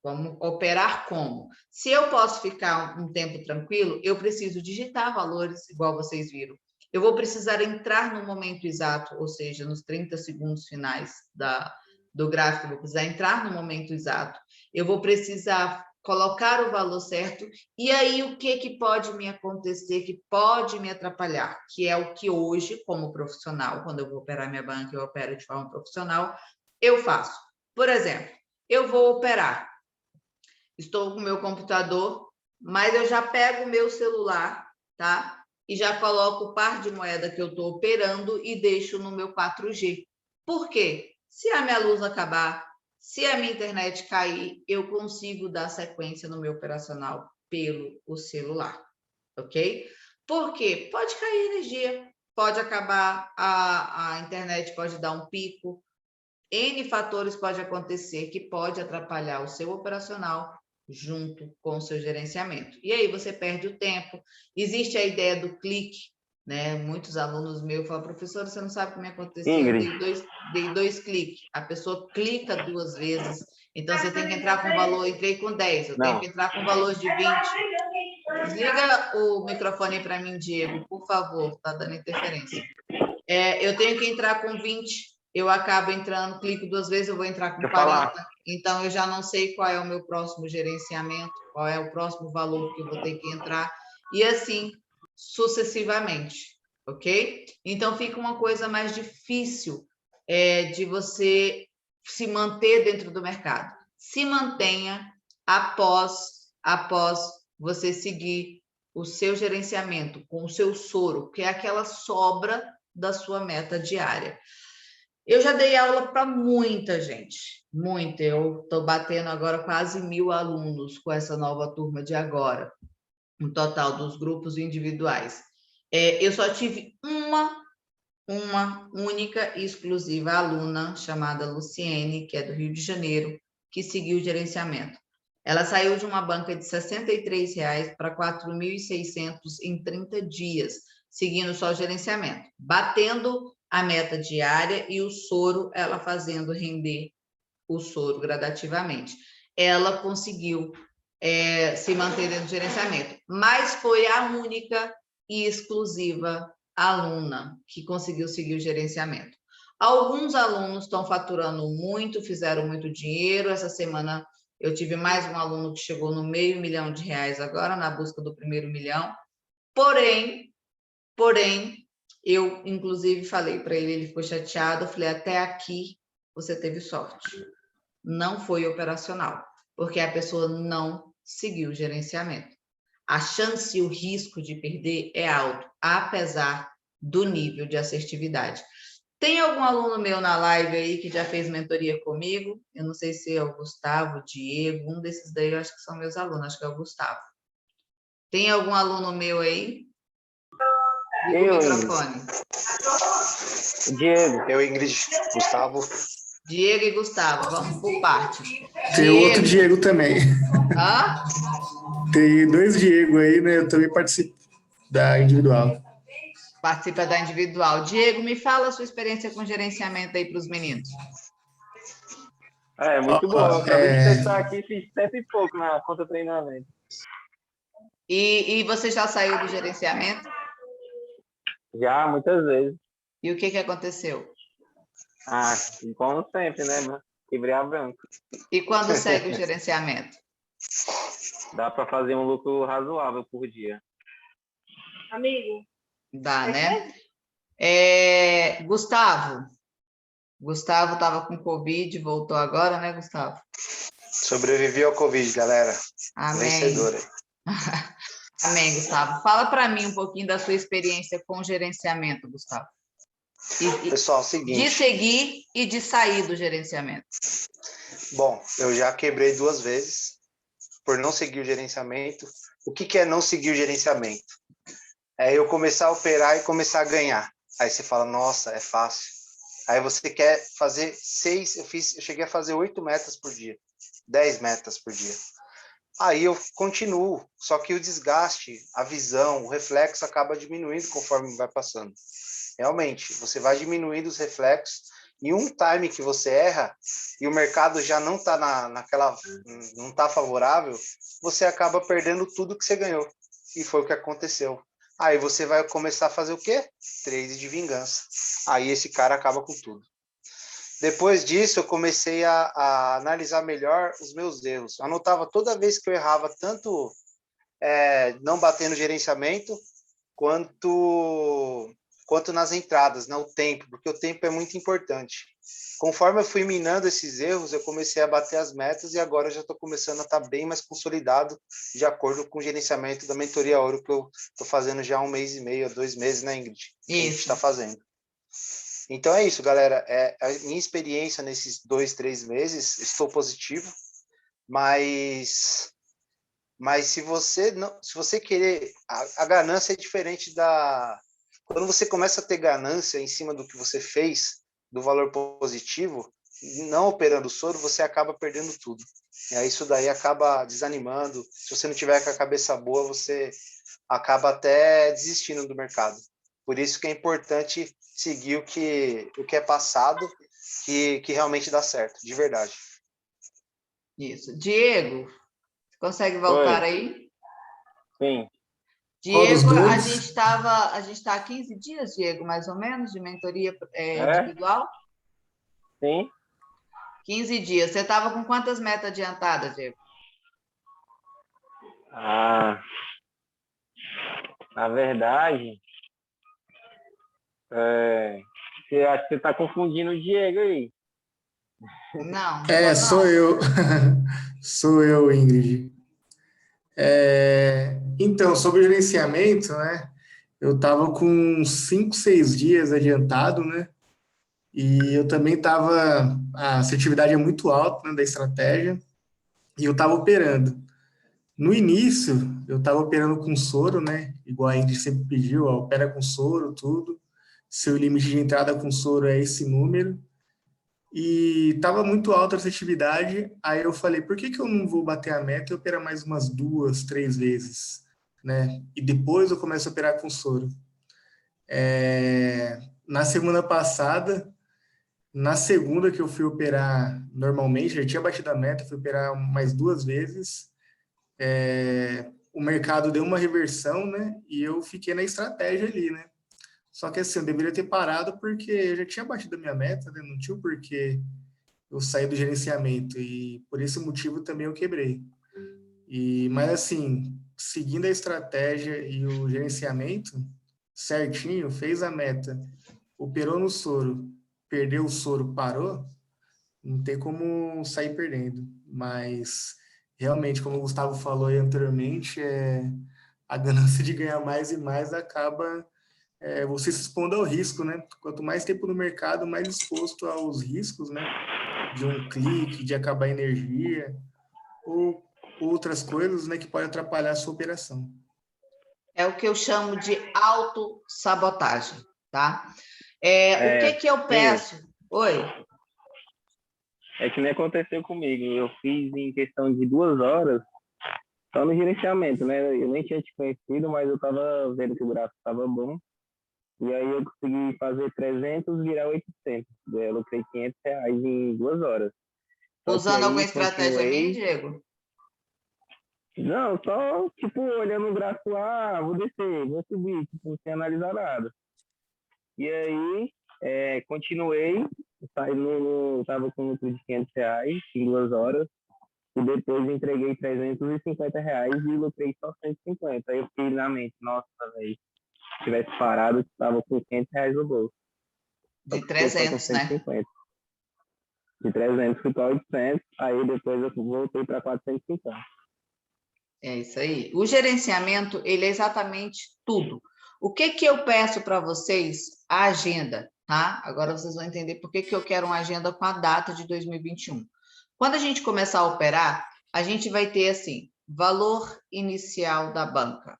Vamos operar como? Se eu posso ficar um tempo tranquilo, eu preciso digitar valores, igual vocês viram. Eu vou precisar entrar no momento exato, ou seja, nos 30 segundos finais do gráfico, eu vou precisar entrar no momento exato. Eu vou precisar colocar o valor certo, e aí o que pode me acontecer, que pode me atrapalhar, que é o que hoje, como profissional, quando eu vou operar minha banca, eu opero de forma profissional, eu faço. Por exemplo, eu vou operar, estou com o meu computador, mas eu já pego o meu celular, tá? E já coloco o par de moeda que eu estou operando e deixo no meu 4G. Por quê? Se a minha luz acabar, se a minha internet cair, eu consigo dar sequência no meu operacional pelo celular, ok? Por quê? Pode cair energia, pode acabar, a internet pode dar um pico, N fatores pode acontecer que pode atrapalhar o seu operacional junto com o seu gerenciamento. E aí você perde o tempo. Existe a ideia do clique, né? Muitos alunos meus falam, professora, você não sabe como aconteceu, Ingrid. dei dois cliques, a pessoa clica 2 vezes, então você tem que entrar com valor, entrei com 10, eu tenho que entrar com valor de 20. Desliga o microfone para mim, Diego, por favor, tá dando interferência. Eu tenho que entrar com 20, eu acabo entrando, clico 2 vezes, eu vou entrar com 40, então eu já não sei qual é o meu próximo gerenciamento, qual é o próximo valor que eu vou ter que entrar, e assim sucessivamente, ok? Então fica uma coisa mais difícil de você se manter dentro do mercado. Se mantenha após você seguir o seu gerenciamento com o seu soro, que é aquela sobra da sua meta diária. Eu já dei aula para muita gente, muita. Eu estou batendo agora quase 1.000 alunos com essa nova turma de agora, no total dos grupos individuais. Eu só tive uma única e exclusiva aluna, chamada Luciene, que é do Rio de Janeiro, que seguiu o gerenciamento. Ela saiu de uma banca de R$ 63 para 4.600 em 30 dias, seguindo só o gerenciamento, batendo a meta diária e o soro, ela fazendo render o soro gradativamente. Ela conseguiu se manter dentro do gerenciamento, mas foi a única e exclusiva aluna que conseguiu seguir o gerenciamento. Alguns alunos estão faturando muito, fizeram muito dinheiro. Essa semana eu tive mais um aluno que chegou no R$500 mil agora, na busca do primeiro milhão. Porém, eu, inclusive, falei para ele, ele ficou chateado, eu falei, até aqui você teve sorte. Não foi operacional, porque a pessoa não seguiu o gerenciamento. A chance e o risco de perder é alto, apesar do nível de assertividade. Tem algum aluno meu na live aí que já fez mentoria comigo? Eu não sei se é o Gustavo, o Diego, um desses daí eu acho que são meus alunos, acho que é o Gustavo. Tem algum aluno meu aí? Liga o microfone. Diego. Eu, Ingrid, Gustavo. Diego e Gustavo, vamos por parte. Tem outro Diego também. Hã? Tem 2 Diego aí, né? Eu também participo da individual. Participa da individual. Diego, me fala a sua experiência com gerenciamento aí para os meninos. Muito bom. Eu acabei de testar aqui, fiz 100 e pouco na conta treinamento. E você já saiu do gerenciamento? Já, muitas vezes. E o que aconteceu? Como sempre, né? Quebrei a branca. E quando segue o gerenciamento? Dá para fazer um lucro razoável por dia. Amigo. Dá, né? Gustavo estava com Covid, voltou agora, né, Gustavo? Sobrevivi ao Covid, galera. Amém. Vencedora. Amém, Gustavo. Fala para mim um pouquinho da sua experiência com gerenciamento, Gustavo. Pessoal, seguinte. De seguir e de sair do gerenciamento. Bom, eu já quebrei 2 vezes por não seguir o gerenciamento. O que é não seguir o gerenciamento? É eu começar a operar e começar a ganhar. Aí você fala, nossa, é fácil. Aí você quer fazer 6, eu cheguei a fazer 8 metas por dia, 10 metas por dia. Aí eu continuo, só que o desgaste, a visão, o reflexo acaba diminuindo conforme vai passando. Realmente, você vai diminuindo os reflexos e um time que você erra e o mercado já não está não está favorável, você acaba perdendo tudo que você ganhou. E foi o que aconteceu. Aí você vai começar a fazer o quê? Trade de vingança. Aí esse cara acaba com tudo. Depois disso, eu comecei a analisar melhor os meus erros. Anotava toda vez que eu errava, tanto não batendo gerenciamento, quanto nas entradas, né? O tempo, porque o tempo é muito importante. Conforme eu fui minando esses erros, eu comecei a bater as metas e agora eu já estou começando a estar bem mais consolidado de acordo com o gerenciamento da mentoria ouro que eu estou fazendo já há 1 mês e meio, 2 meses, né, Ingrid? Isso. Que a gente está fazendo. Então é isso, galera. A minha experiência nesses 2, 3 meses, estou positivo, mas se você querer, a ganância é diferente quando você começa a ter ganância em cima do que você fez, do valor positivo, não operando o soro, você acaba perdendo tudo. E aí isso daí acaba desanimando. Se você não tiver com a cabeça boa, você acaba até desistindo do mercado. Por isso que é importante seguir o que é passado, que realmente dá certo, de verdade. Isso. Diego, você consegue voltar Oi. aí? Sim. Qual dos Diego, a dois? gente está há 15 dias, Diego, mais ou menos, de mentoria É? individual? Sim. 15 dias. Você estava com quantas metas adiantadas, Diego? Ah, na verdade, eu acho que você está confundindo o Diego aí. Não, É, não. sou eu. Sou eu, Ingrid. Então, sobre o gerenciamento, né? Eu estava com 5, 6 dias adiantado, né? E eu também estava. A assertividade é muito alta, né, da estratégia, e eu estava operando. No início, eu estava operando com soro, né? Igual a Ingrid sempre pediu, ó, opera com soro, tudo. Seu limite de entrada com soro é esse número. E estava muito alta a assertividade, aí eu falei, por que eu não vou bater a meta e operar mais umas 2, 3 vezes, né? E depois eu começo a operar com soro. Na semana passada, na segunda que eu fui operar normalmente, já tinha batido a meta, fui operar mais 2 vezes, o mercado deu uma reversão, né? E eu fiquei na estratégia ali, né? Só que assim, eu deveria ter parado porque eu já tinha batido a minha meta, né? Não tinha o porquê eu saí do gerenciamento e por esse motivo também eu quebrei. Mas assim, seguindo a estratégia e o gerenciamento certinho, fez a meta, operou no soro, perdeu o soro, parou, não tem como sair perdendo. Mas realmente, como o Gustavo falou aí anteriormente, a ganância de ganhar mais e mais acaba você se expondo ao risco, né? Quanto mais tempo no mercado, mais exposto aos riscos, né? De um clique, de acabar a energia, ou outras coisas, né, que podem atrapalhar a sua operação. É o que eu chamo de autossabotagem, tá? O que eu peço? Oi? É que nem aconteceu comigo. Eu fiz em questão de 2 horas, só no gerenciamento, né? Eu nem tinha te conhecido, mas eu estava vendo que o gráfico estava bom. E aí eu consegui fazer 300 virar 800. Eu lucrei R$500 em 2 horas. Só que Usando aí alguma estratégia minha, continuei. Diego? Não, só, tipo, olhando o gráfico lá, vou descer, vou subir, tipo, sem analisar nada. E aí, continuei, estava com um lucro de R$500 em 2 horas, e depois entreguei R$350 e lucrei só 150. Aí eu fiquei na mente, nossa, velho, se tivesse parado, estava com R$500 no bolso. De 300, né? 150. De 300 fui para 800, aí depois eu voltei para 450. É isso aí. O gerenciamento, ele é exatamente tudo. O que eu peço para vocês? A agenda, tá? Agora vocês vão entender por que eu quero uma agenda com a data de 2021. Quando a gente começar a operar, a gente vai ter, assim, valor inicial da banca.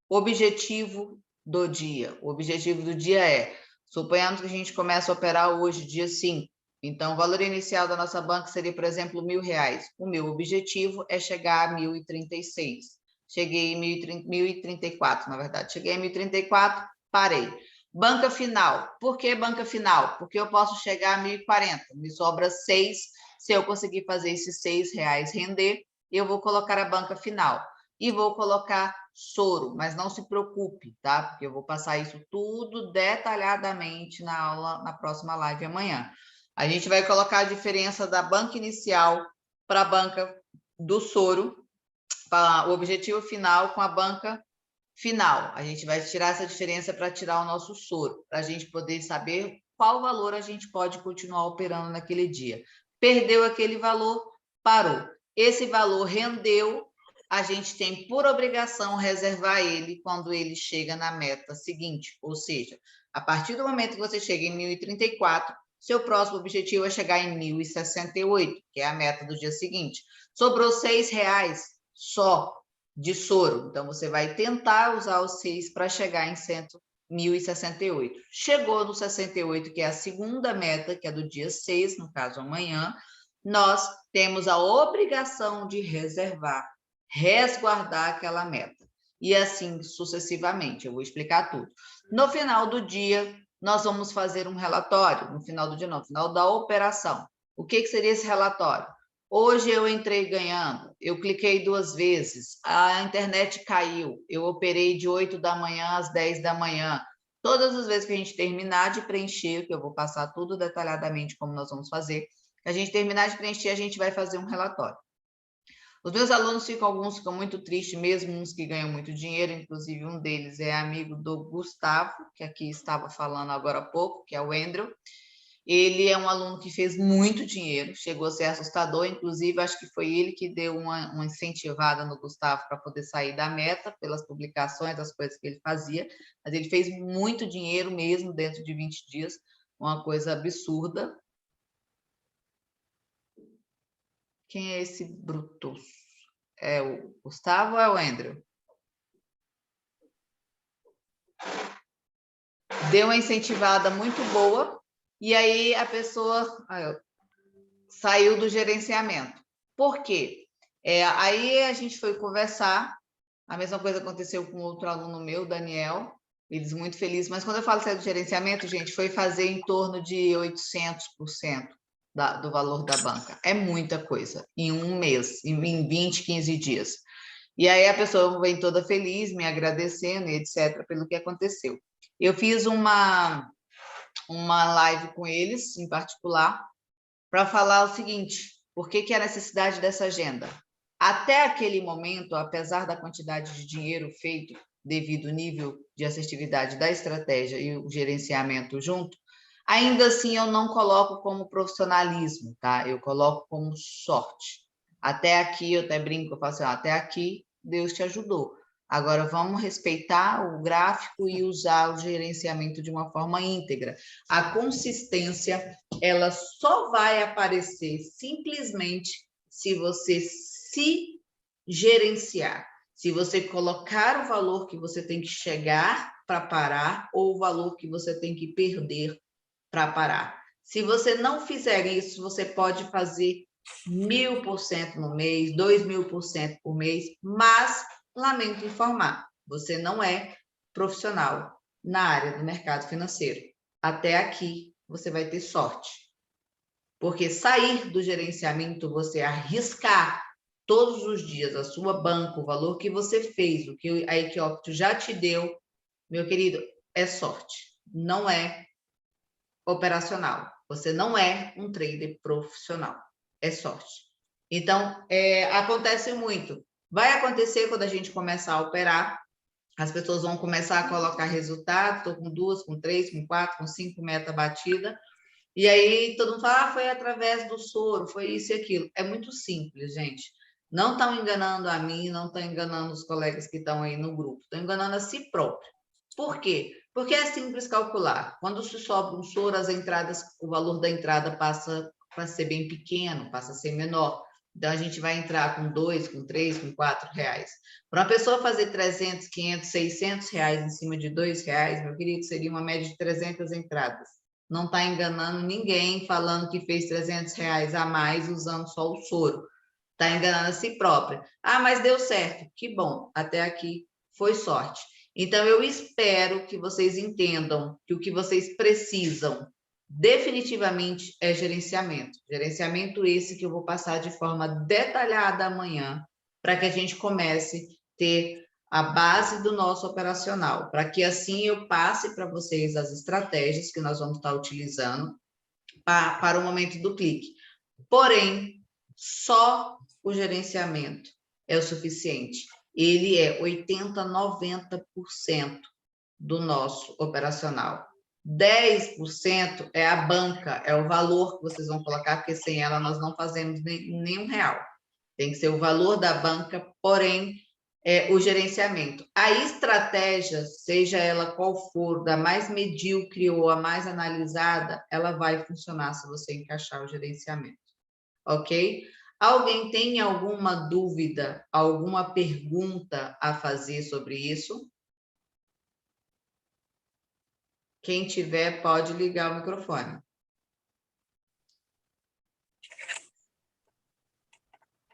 Objetivo do dia. O objetivo do dia suponhamos que a gente começa a operar hoje, dia 5. Então, o valor inicial da nossa banca seria, por exemplo, R$1.000. O meu objetivo é chegar a 1.036. Cheguei em 1.034, na verdade. Cheguei em 1.034, parei. Banca final. Por que banca final? Porque eu posso chegar a 1.040. Me sobra 6. Se eu conseguir fazer esses R$6 render, eu vou colocar a banca final. E vou colocar soro, mas não se preocupe, tá? Porque eu vou passar isso tudo detalhadamente na aula, na próxima live amanhã. A gente vai colocar a diferença da banca inicial para a banca do soro, para o objetivo final com a banca final. A gente vai tirar essa diferença para tirar o nosso soro, para a gente poder saber qual valor a gente pode continuar operando naquele dia. Perdeu aquele valor, parou. Esse valor rendeu, a gente tem por obrigação reservar ele quando ele chega na meta seguinte, ou seja, a partir do momento que você chega em 1.034, seu próximo objetivo é chegar em 1.068, que é a meta do dia seguinte. Sobrou R$6 só de soro, então você vai tentar usar os 6 para chegar em 1.068. Chegou no 68, que é a segunda meta, que é do dia 6, no caso amanhã, nós temos a obrigação de reservar, resguardar aquela meta. e assim sucessivamente. Eu vou explicar tudo. No final do dia, nós vamos fazer um relatório, no final do dia não, no final da operação. O que seria esse relatório? Hoje eu entrei ganhando, eu cliquei 2 vezes, a internet caiu, eu operei de 8 da manhã às 10 da manhã. Todas as vezes que a gente terminar de preencher, que eu vou passar tudo detalhadamente como nós vamos fazer, a gente terminar de preencher, a gente vai fazer um relatório. Os meus alunos alguns ficam muito tristes, mesmo uns que ganham muito dinheiro, inclusive um deles é amigo do Gustavo, que aqui estava falando agora há pouco, que é o Andrew. Ele é um aluno que fez muito dinheiro, chegou a ser assustador, inclusive acho que foi ele que deu uma incentivada no Gustavo para poder sair da meta, pelas publicações, as coisas que ele fazia, mas ele fez muito dinheiro mesmo dentro de 20 dias, uma coisa absurda. Quem é esse Brutus? É o Gustavo ou é o Andrew? Deu uma incentivada muito boa, e aí a pessoa saiu do gerenciamento. Por quê? Aí a gente foi conversar, a mesma coisa aconteceu com outro aluno meu, Daniel, eles muito felizes, mas quando eu falo sair do gerenciamento, gente, foi fazer em torno de 800% do valor da banca. É muita coisa, em um mês, em 20, 15 dias. E aí a pessoa vem toda feliz, me agradecendo, e etc., pelo que aconteceu. Eu fiz uma live com eles, em particular, para falar o seguinte, por que a necessidade dessa agenda? Até aquele momento, apesar da quantidade de dinheiro feito devido ao nível de assertividade da estratégia e o gerenciamento junto, ainda assim eu não coloco como profissionalismo, tá? Eu coloco como sorte. Até aqui, eu até brinco, eu falo assim, até aqui Deus te ajudou. Agora vamos respeitar o gráfico e usar o gerenciamento de uma forma íntegra. A consistência, ela só vai aparecer simplesmente se você se gerenciar. Se você colocar o valor que você tem que chegar para parar ou o valor que você tem que perder para parar. Se você não fizer isso, você pode fazer 1000% no mês, 2000% por mês, mas lamento informar, você não é profissional na área do mercado financeiro. Até aqui você vai ter sorte. Porque sair do gerenciamento, você arriscar todos os dias a sua banca, o valor que você fez, o que a Equiopto já te deu, meu querido, é sorte. Não é operacional. Você não é um trader profissional. É sorte. Então, acontece muito. Vai acontecer quando a gente começar a operar, as pessoas vão começar a colocar resultado, estou com 2, com 3, com 4, com 5 meta batida, e aí todo mundo fala, foi através do soro, foi isso e aquilo. É muito simples, gente. Não estão enganando a mim, não estão enganando os colegas que estão aí no grupo, estão enganando a si próprio. Por quê? Porque é simples calcular. Quando se sobra um soro, as entradas, o valor da entrada passa a ser bem pequeno, passa a ser menor. Então, a gente vai entrar com 2, com 3, com 4 reais. Para uma pessoa fazer 300, 500, 600 reais em cima de 2 reais, meu querido, seria uma média de 300 entradas. Não está enganando ninguém falando que fez 300 reais a mais usando só o soro. Está enganando a si própria. Ah, mas deu certo. Que bom, até aqui foi sorte. Então, eu espero que vocês entendam que o que vocês precisam definitivamente é gerenciamento. Gerenciamento esse que eu vou passar de forma detalhada amanhã, para que a gente comece a ter a base do nosso operacional, para que assim eu passe para vocês as estratégias que nós vamos estar utilizando para o momento do clique. Porém, só o gerenciamento é o suficiente. Ele é 80%, 90% do nosso operacional. 10% é a banca, é o valor que vocês vão colocar, porque sem ela nós não fazemos nenhum real. Tem que ser o valor da banca, porém, o gerenciamento. A estratégia, seja ela qual for, da mais medíocre ou a mais analisada, ela vai funcionar se você encaixar o gerenciamento. Ok? Alguém tem alguma dúvida, alguma pergunta a fazer sobre isso? Quem tiver, pode ligar o microfone.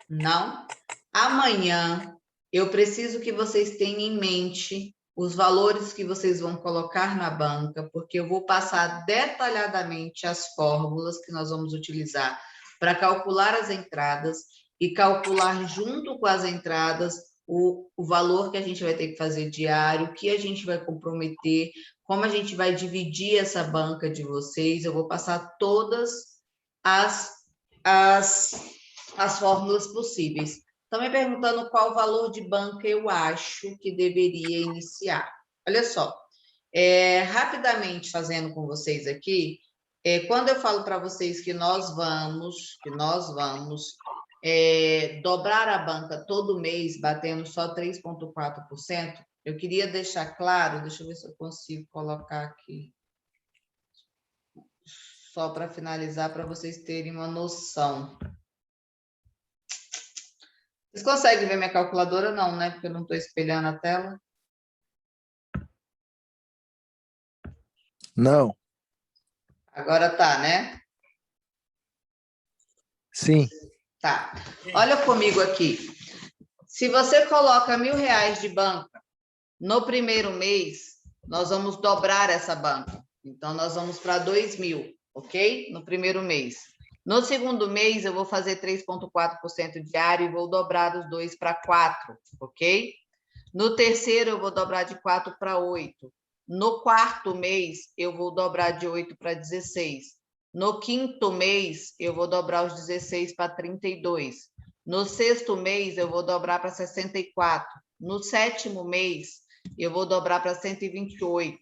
Não? Amanhã, eu preciso que vocês tenham em mente os valores que vocês vão colocar na banca, porque eu vou passar detalhadamente as fórmulas que nós vamos utilizar para calcular as entradas e calcular junto com as entradas o valor que a gente vai ter que fazer diário, o que a gente vai comprometer, como a gente vai dividir essa banca de vocês. Eu vou passar todas as fórmulas possíveis. Estão me perguntando qual valor de banca eu acho que deveria iniciar. Olha só, rapidamente fazendo com vocês aqui, quando eu falo para vocês que nós vamos dobrar a banca todo mês, batendo só 3,4%, eu queria deixar claro, deixa eu ver se eu consigo colocar aqui, só para finalizar, para vocês terem uma noção. Vocês conseguem ver minha calculadora? Não, né? Porque eu não estou espelhando a tela. Não. Agora tá, né? Sim. Tá. Olha comigo aqui. Se você coloca R$1.000 de banca, no primeiro mês, nós vamos dobrar essa banca. Então, nós vamos para 2.000, ok? No primeiro mês. No segundo mês, eu vou fazer 3,4% diário e vou dobrar os 2 para 4, ok? No terceiro, eu vou dobrar de 4 para 8. No quarto mês, eu vou dobrar de 8 para 16. No quinto mês, eu vou dobrar os 16 para 32. No sexto mês, eu vou dobrar para 64. No sétimo mês, eu vou dobrar para 128.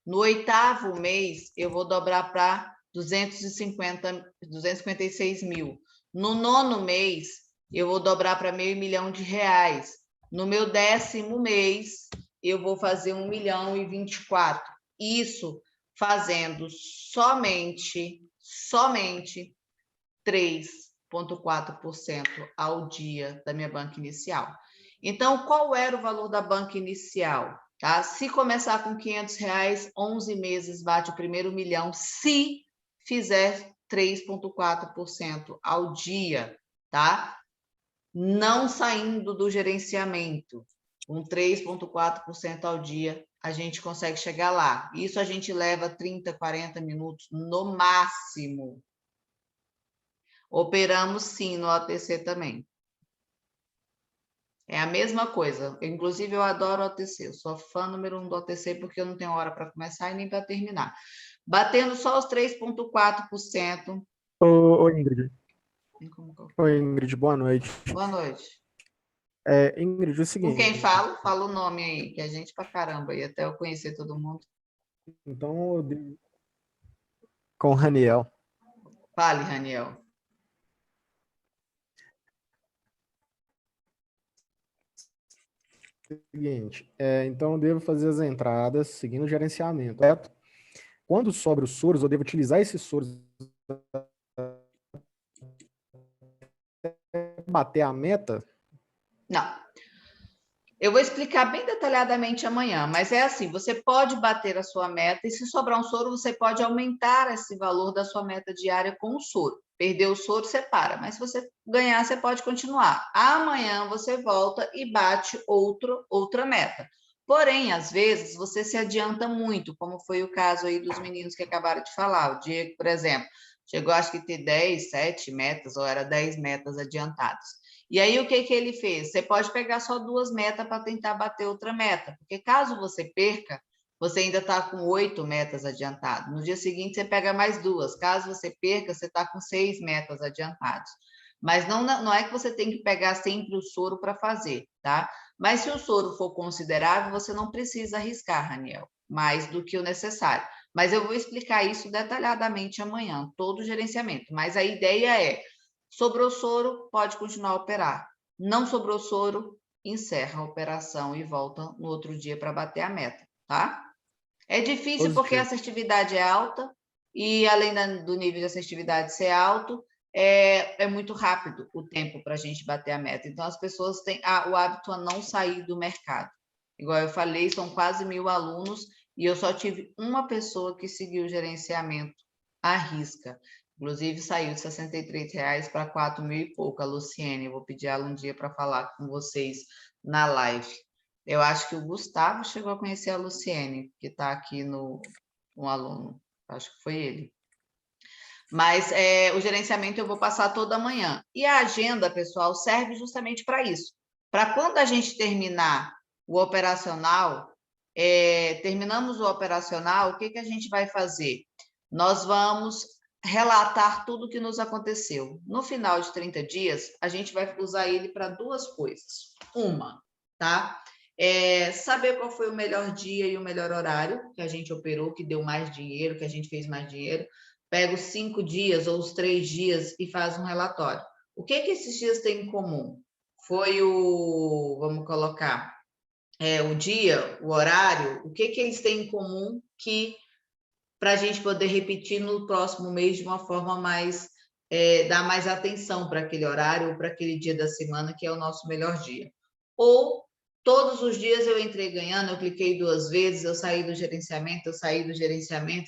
No oitavo mês, eu vou dobrar para 256 mil. No nono mês, eu vou dobrar para R$500 mil. No meu 10º mês, eu vou fazer 1.024 mil. Isso fazendo somente 3,4% ao dia da minha banca inicial. Então, qual era o valor da banca inicial? Tá? Se começar com R$500, 11 meses bate o primeiro 1 milhão, se fizer 3,4% ao dia, tá? Não saindo do gerenciamento, com 3,4% ao dia, a gente consegue chegar lá. Isso a gente leva 30, 40 minutos no máximo. Operamos sim no OTC também. É a mesma coisa. Inclusive, eu adoro o OTC. Eu sou fã número 1 do OTC porque eu não tenho hora para começar e nem para terminar. Batendo só os 3,4%. Ô, Ingrid. Oi, Ingrid, boa noite. Boa noite. Ingrid, é o seguinte... Com quem falo? Fala o nome aí, que é gente pra caramba, e até eu conhecer todo mundo. Então, com o Raniel. Fale, Raniel. Seguinte, então eu devo fazer as entradas seguindo o gerenciamento, correto? Quando sobra os soros, eu devo utilizar esses soros bater a meta? Não. Eu vou explicar bem detalhadamente amanhã, mas é assim, você pode bater a sua meta e se sobrar um soro, você pode aumentar esse valor da sua meta diária com o soro. Perder o soro, você para, mas se você ganhar, você pode continuar. Amanhã você volta e bate outra meta. Porém, às vezes, você se adianta muito, como foi o caso aí dos meninos que acabaram de falar. O Diego, por exemplo, chegou acho que ter 7 metas, ou era 10 metas adiantadas. E aí, o que ele fez? Você pode pegar só 2 metas para tentar bater outra meta, porque caso você perca, você ainda está com 8 metas adiantadas. No dia seguinte, você pega mais 2. Caso você perca, você está com 6 metas adiantadas. Mas não é que você tem que pegar sempre o soro para fazer, tá? Mas se o soro for considerável, você não precisa arriscar, Raniel, mais do que o necessário. Mas eu vou explicar isso detalhadamente amanhã, todo o gerenciamento. Mas a ideia é, sobrou soro, pode continuar a operar. Não sobrou soro, encerra a operação e volta no outro dia para bater a meta, tá? É difícil porque a assertividade é alta e, além do nível de assertividade ser alto, é muito rápido o tempo para a gente bater a meta. Então, as pessoas têm o hábito a não sair do mercado. Igual eu falei, são quase 1.000 alunos e eu só tive uma pessoa que seguiu o gerenciamento à risca. Inclusive, saiu de R$ 63 para 4 mil e pouco. A Luciene, eu vou pedir ela um dia para falar com vocês na live. Eu acho que o Gustavo chegou a conhecer a Luciene, que está aqui um aluno. Acho que foi ele. Mas o gerenciamento eu vou passar toda manhã. E a agenda, pessoal, serve justamente para isso. Para quando a gente terminar o operacional, terminamos o operacional, o que a gente vai fazer? Nós vamos relatar tudo o que nos aconteceu. No final de 30 dias, a gente vai usar ele para duas coisas. Uma, tá? Saber qual foi o melhor dia e o melhor horário que a gente operou, que deu mais dinheiro, que a gente fez mais dinheiro. Pega os 5 dias ou os 3 dias e faz um relatório. O que esses dias têm em comum? Foi vamos colocar, o dia, o horário, o que eles têm em comum que para a gente poder repetir no próximo mês de uma forma mais, dar mais atenção para aquele horário ou para aquele dia da semana que é o nosso melhor dia. Ou todos os dias eu entrei ganhando, eu cliquei 2 vezes, eu saí do gerenciamento,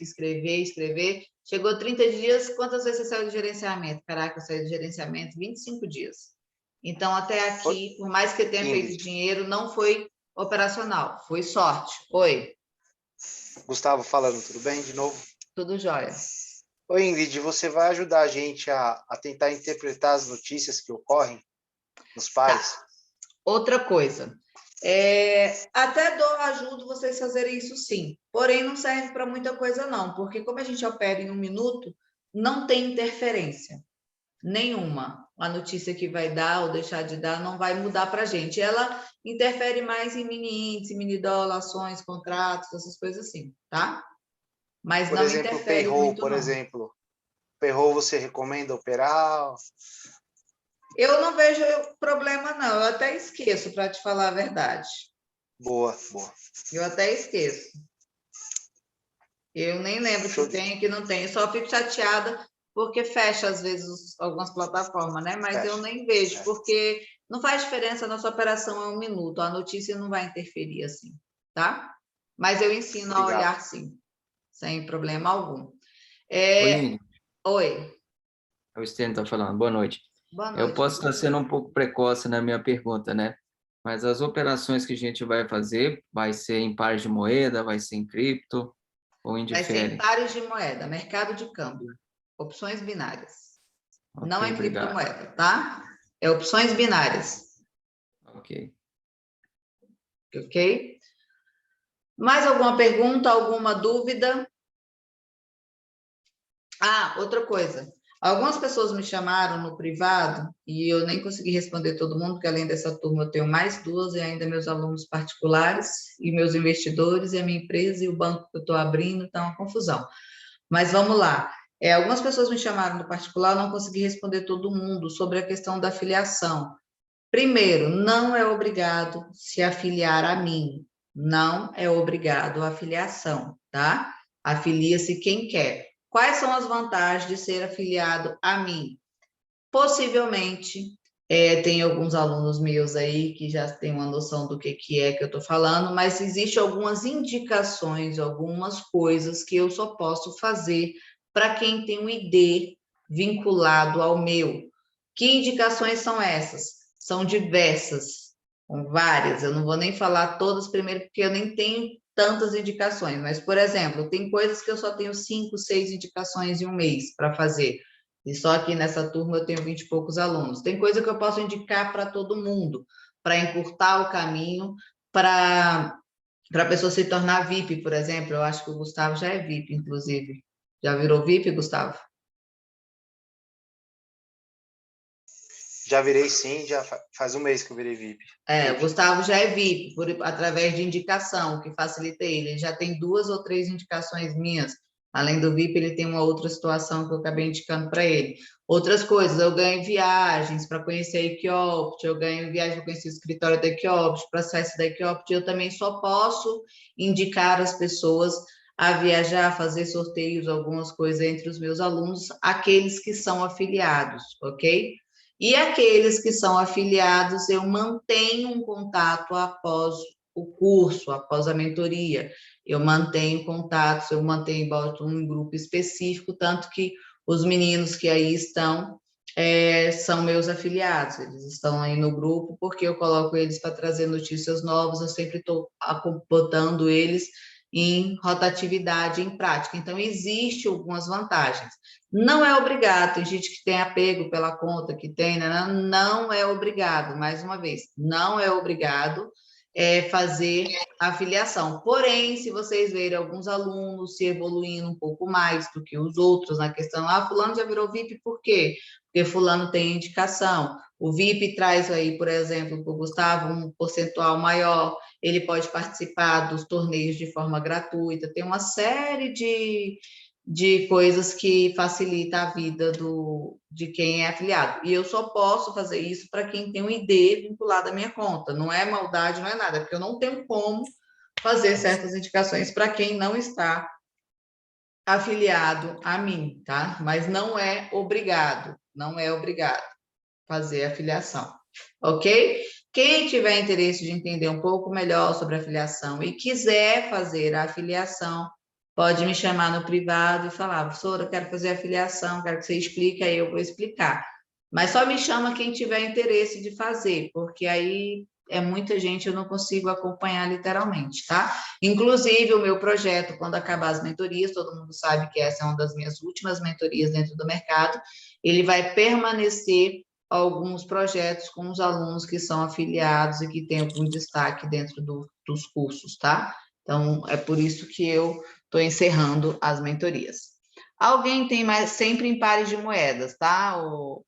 escrever. Chegou 30 dias, quantas vezes você saiu do gerenciamento? Caraca, eu saí do gerenciamento 25 dias. Então, até aqui, por mais que eu tenha feito dinheiro, não foi operacional, foi sorte. Oi. Gustavo falando, tudo bem de novo? Tudo jóia. Oi, Ingrid, você vai ajudar a gente a tentar interpretar as notícias que ocorrem nos pais? Tá. Outra coisa, até ajudo vocês a fazerem isso sim, porém não serve para muita coisa não, porque como a gente opera em 1 minuto, não tem interferência nenhuma. A notícia que vai dar ou deixar de dar não vai mudar para a gente. Ela interfere mais em mini índice, mini dólar, ações, contratos, essas coisas assim, tá? Mas por não exemplo, interfere payroll, muito, por não. exemplo. Payroll você recomenda operar? Eu não vejo problema, não. Eu até esqueço, para te falar a verdade. Boa, boa. Eu até esqueço. Eu nem lembro que tem, que não tem. Eu só fico chateada porque fecha, às vezes, algumas plataformas, né? Mas eu nem vejo, porque não faz diferença, a nossa operação é 1 minuto. A notícia não vai interferir assim, tá? Mas eu ensino a olhar, sim, sem problema algum. Oi. O Stênio está falando. Boa noite. Boa noite. Eu posso estar sendo um pouco precoce na minha pergunta, né? Mas as operações que a gente vai fazer, vai ser em pares de moeda, vai ser em cripto ou em Vai ser em diferente? pares de moeda, mercado de câmbio, opções binárias. Okay, não é obrigado. criptomoeda, tá? É opções binárias. Ok. Ok? Mais alguma pergunta, alguma dúvida? Outra coisa. Algumas pessoas me chamaram no privado e eu nem consegui responder todo mundo, porque além dessa turma eu tenho mais 2 e ainda meus alunos particulares e meus investidores e a minha empresa e o banco que eu estou abrindo, então é uma confusão. Mas vamos lá. Algumas pessoas me chamaram no particular, não consegui responder todo mundo sobre a questão da filiação. Primeiro, não é obrigado se afiliar a mim. Não é obrigado a afiliação, tá? Afilia-se quem quer. Quais são as vantagens de ser afiliado a mim? Possivelmente, tem alguns alunos meus aí que já têm uma noção do que é que eu estou falando, mas existem algumas indicações, algumas coisas que eu só posso fazer para quem tem um ID vinculado ao meu. Que indicações são essas? São diversas, são várias, eu não vou nem falar todas primeiro, porque eu nem tenho tantas indicações, mas, por exemplo, tem coisas que eu só tenho 5, 6 indicações em um mês para fazer, e só aqui nessa turma eu tenho 20 e poucos alunos. Tem coisa que eu posso indicar para todo mundo, para encurtar o caminho, para a pessoa se tornar VIP, por exemplo. Eu acho que o Gustavo já é VIP, inclusive. Já virou VIP, Gustavo? Já virei sim, já faz 1 mês que eu virei VIP. O Gustavo já é VIP, através de indicação, que facilita ele. Ele já tem 2 ou 3 indicações minhas. Além do VIP, ele tem uma outra situação que eu acabei indicando para ele. Outras coisas, eu ganho viagens para conhecer a Equiopt, eu ganho viagem para conhecer o escritório da Equiopt, processo da Equiopt. Eu também só posso indicar as pessoas a viajar, fazer sorteios, algumas coisas entre os meus alunos, aqueles que são afiliados, ok? E aqueles que são afiliados, eu mantenho um contato após o curso, após a mentoria. Eu mantenho contatos, eu boto um grupo específico, tanto que os meninos que aí estão são meus afiliados, eles estão aí no grupo porque eu coloco eles para trazer notícias novas, eu sempre estou botando eles em rotatividade, em prática. Então, existe algumas vantagens. Não é obrigado, tem gente que tem apego pela conta, que tem, não é obrigado, mais uma vez, não é obrigado fazer a afiliação. Porém, se vocês verem alguns alunos se evoluindo um pouco mais do que os outros na questão, fulano já virou VIP, por quê? Porque fulano tem indicação. O VIP traz aí, por exemplo, para o Gustavo, um percentual maior, ele pode participar dos torneios de forma gratuita, tem uma série de coisas que facilita a vida de quem é afiliado. E eu só posso fazer isso para quem tem um ID vinculado à minha conta. Não é maldade, não é nada, porque eu não tenho como fazer certas indicações para quem não está afiliado a mim, tá? Mas não é obrigado fazer a afiliação, ok? Quem tiver interesse de entender um pouco melhor sobre a afiliação e quiser fazer a afiliação, pode me chamar no privado e falar, professora, eu quero fazer a afiliação, quero que você explique, aí eu vou explicar. Mas só me chama quem tiver interesse de fazer, porque aí é muita gente, eu não consigo acompanhar literalmente, tá? Inclusive, o meu projeto, quando acabar as mentorias, todo mundo sabe que essa é uma das minhas últimas mentorias dentro do mercado, ele vai permanecer alguns projetos com os alunos que são afiliados e que têm algum destaque dentro dos cursos, tá? Então, é por isso que eu estou encerrando as mentorias. Alguém tem mais, sempre em pares de moedas, tá? O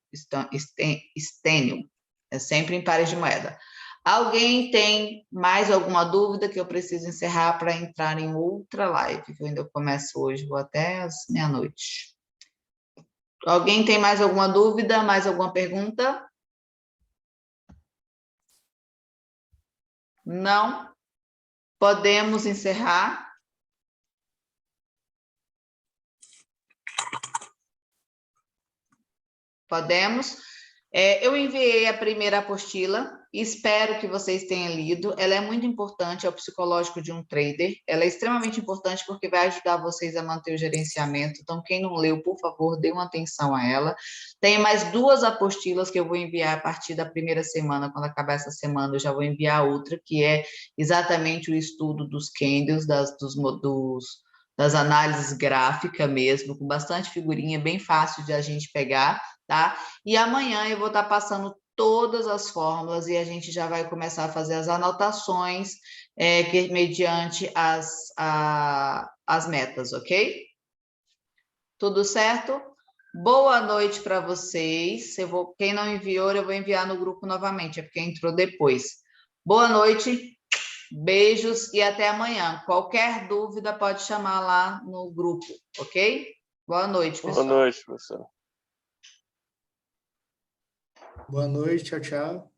Stênio, é sempre em pares de moeda. Alguém tem mais alguma dúvida que eu preciso encerrar para entrar em outra live, que eu ainda começo hoje, vou até às meia-noite. Alguém tem mais alguma dúvida, mais alguma pergunta? Não? Podemos encerrar? Podemos? Eu enviei a primeira apostila, espero que vocês tenham lido. Ela é muito importante, é o psicológico de um trader. Ela é extremamente importante porque vai ajudar vocês a manter o gerenciamento. Então, quem não leu, por favor, dê uma atenção a ela. Tem mais 2 apostilas que eu vou enviar a partir da primeira semana. Quando acabar essa semana, eu já vou enviar outra, que é exatamente o estudo dos candles, das análises gráficas mesmo, com bastante figurinha, bem fácil de a gente pegar, tá? E amanhã eu vou estar passando todas as fórmulas e a gente já vai começar a fazer as anotações mediante as metas, ok? Tudo certo? Boa noite para vocês. Quem não enviou, eu vou enviar no grupo novamente, é porque entrou depois. Boa noite. Beijos e até amanhã. Qualquer dúvida pode chamar lá no grupo, ok? Boa noite, pessoal. Boa noite, professor. Boa noite, tchau, tchau.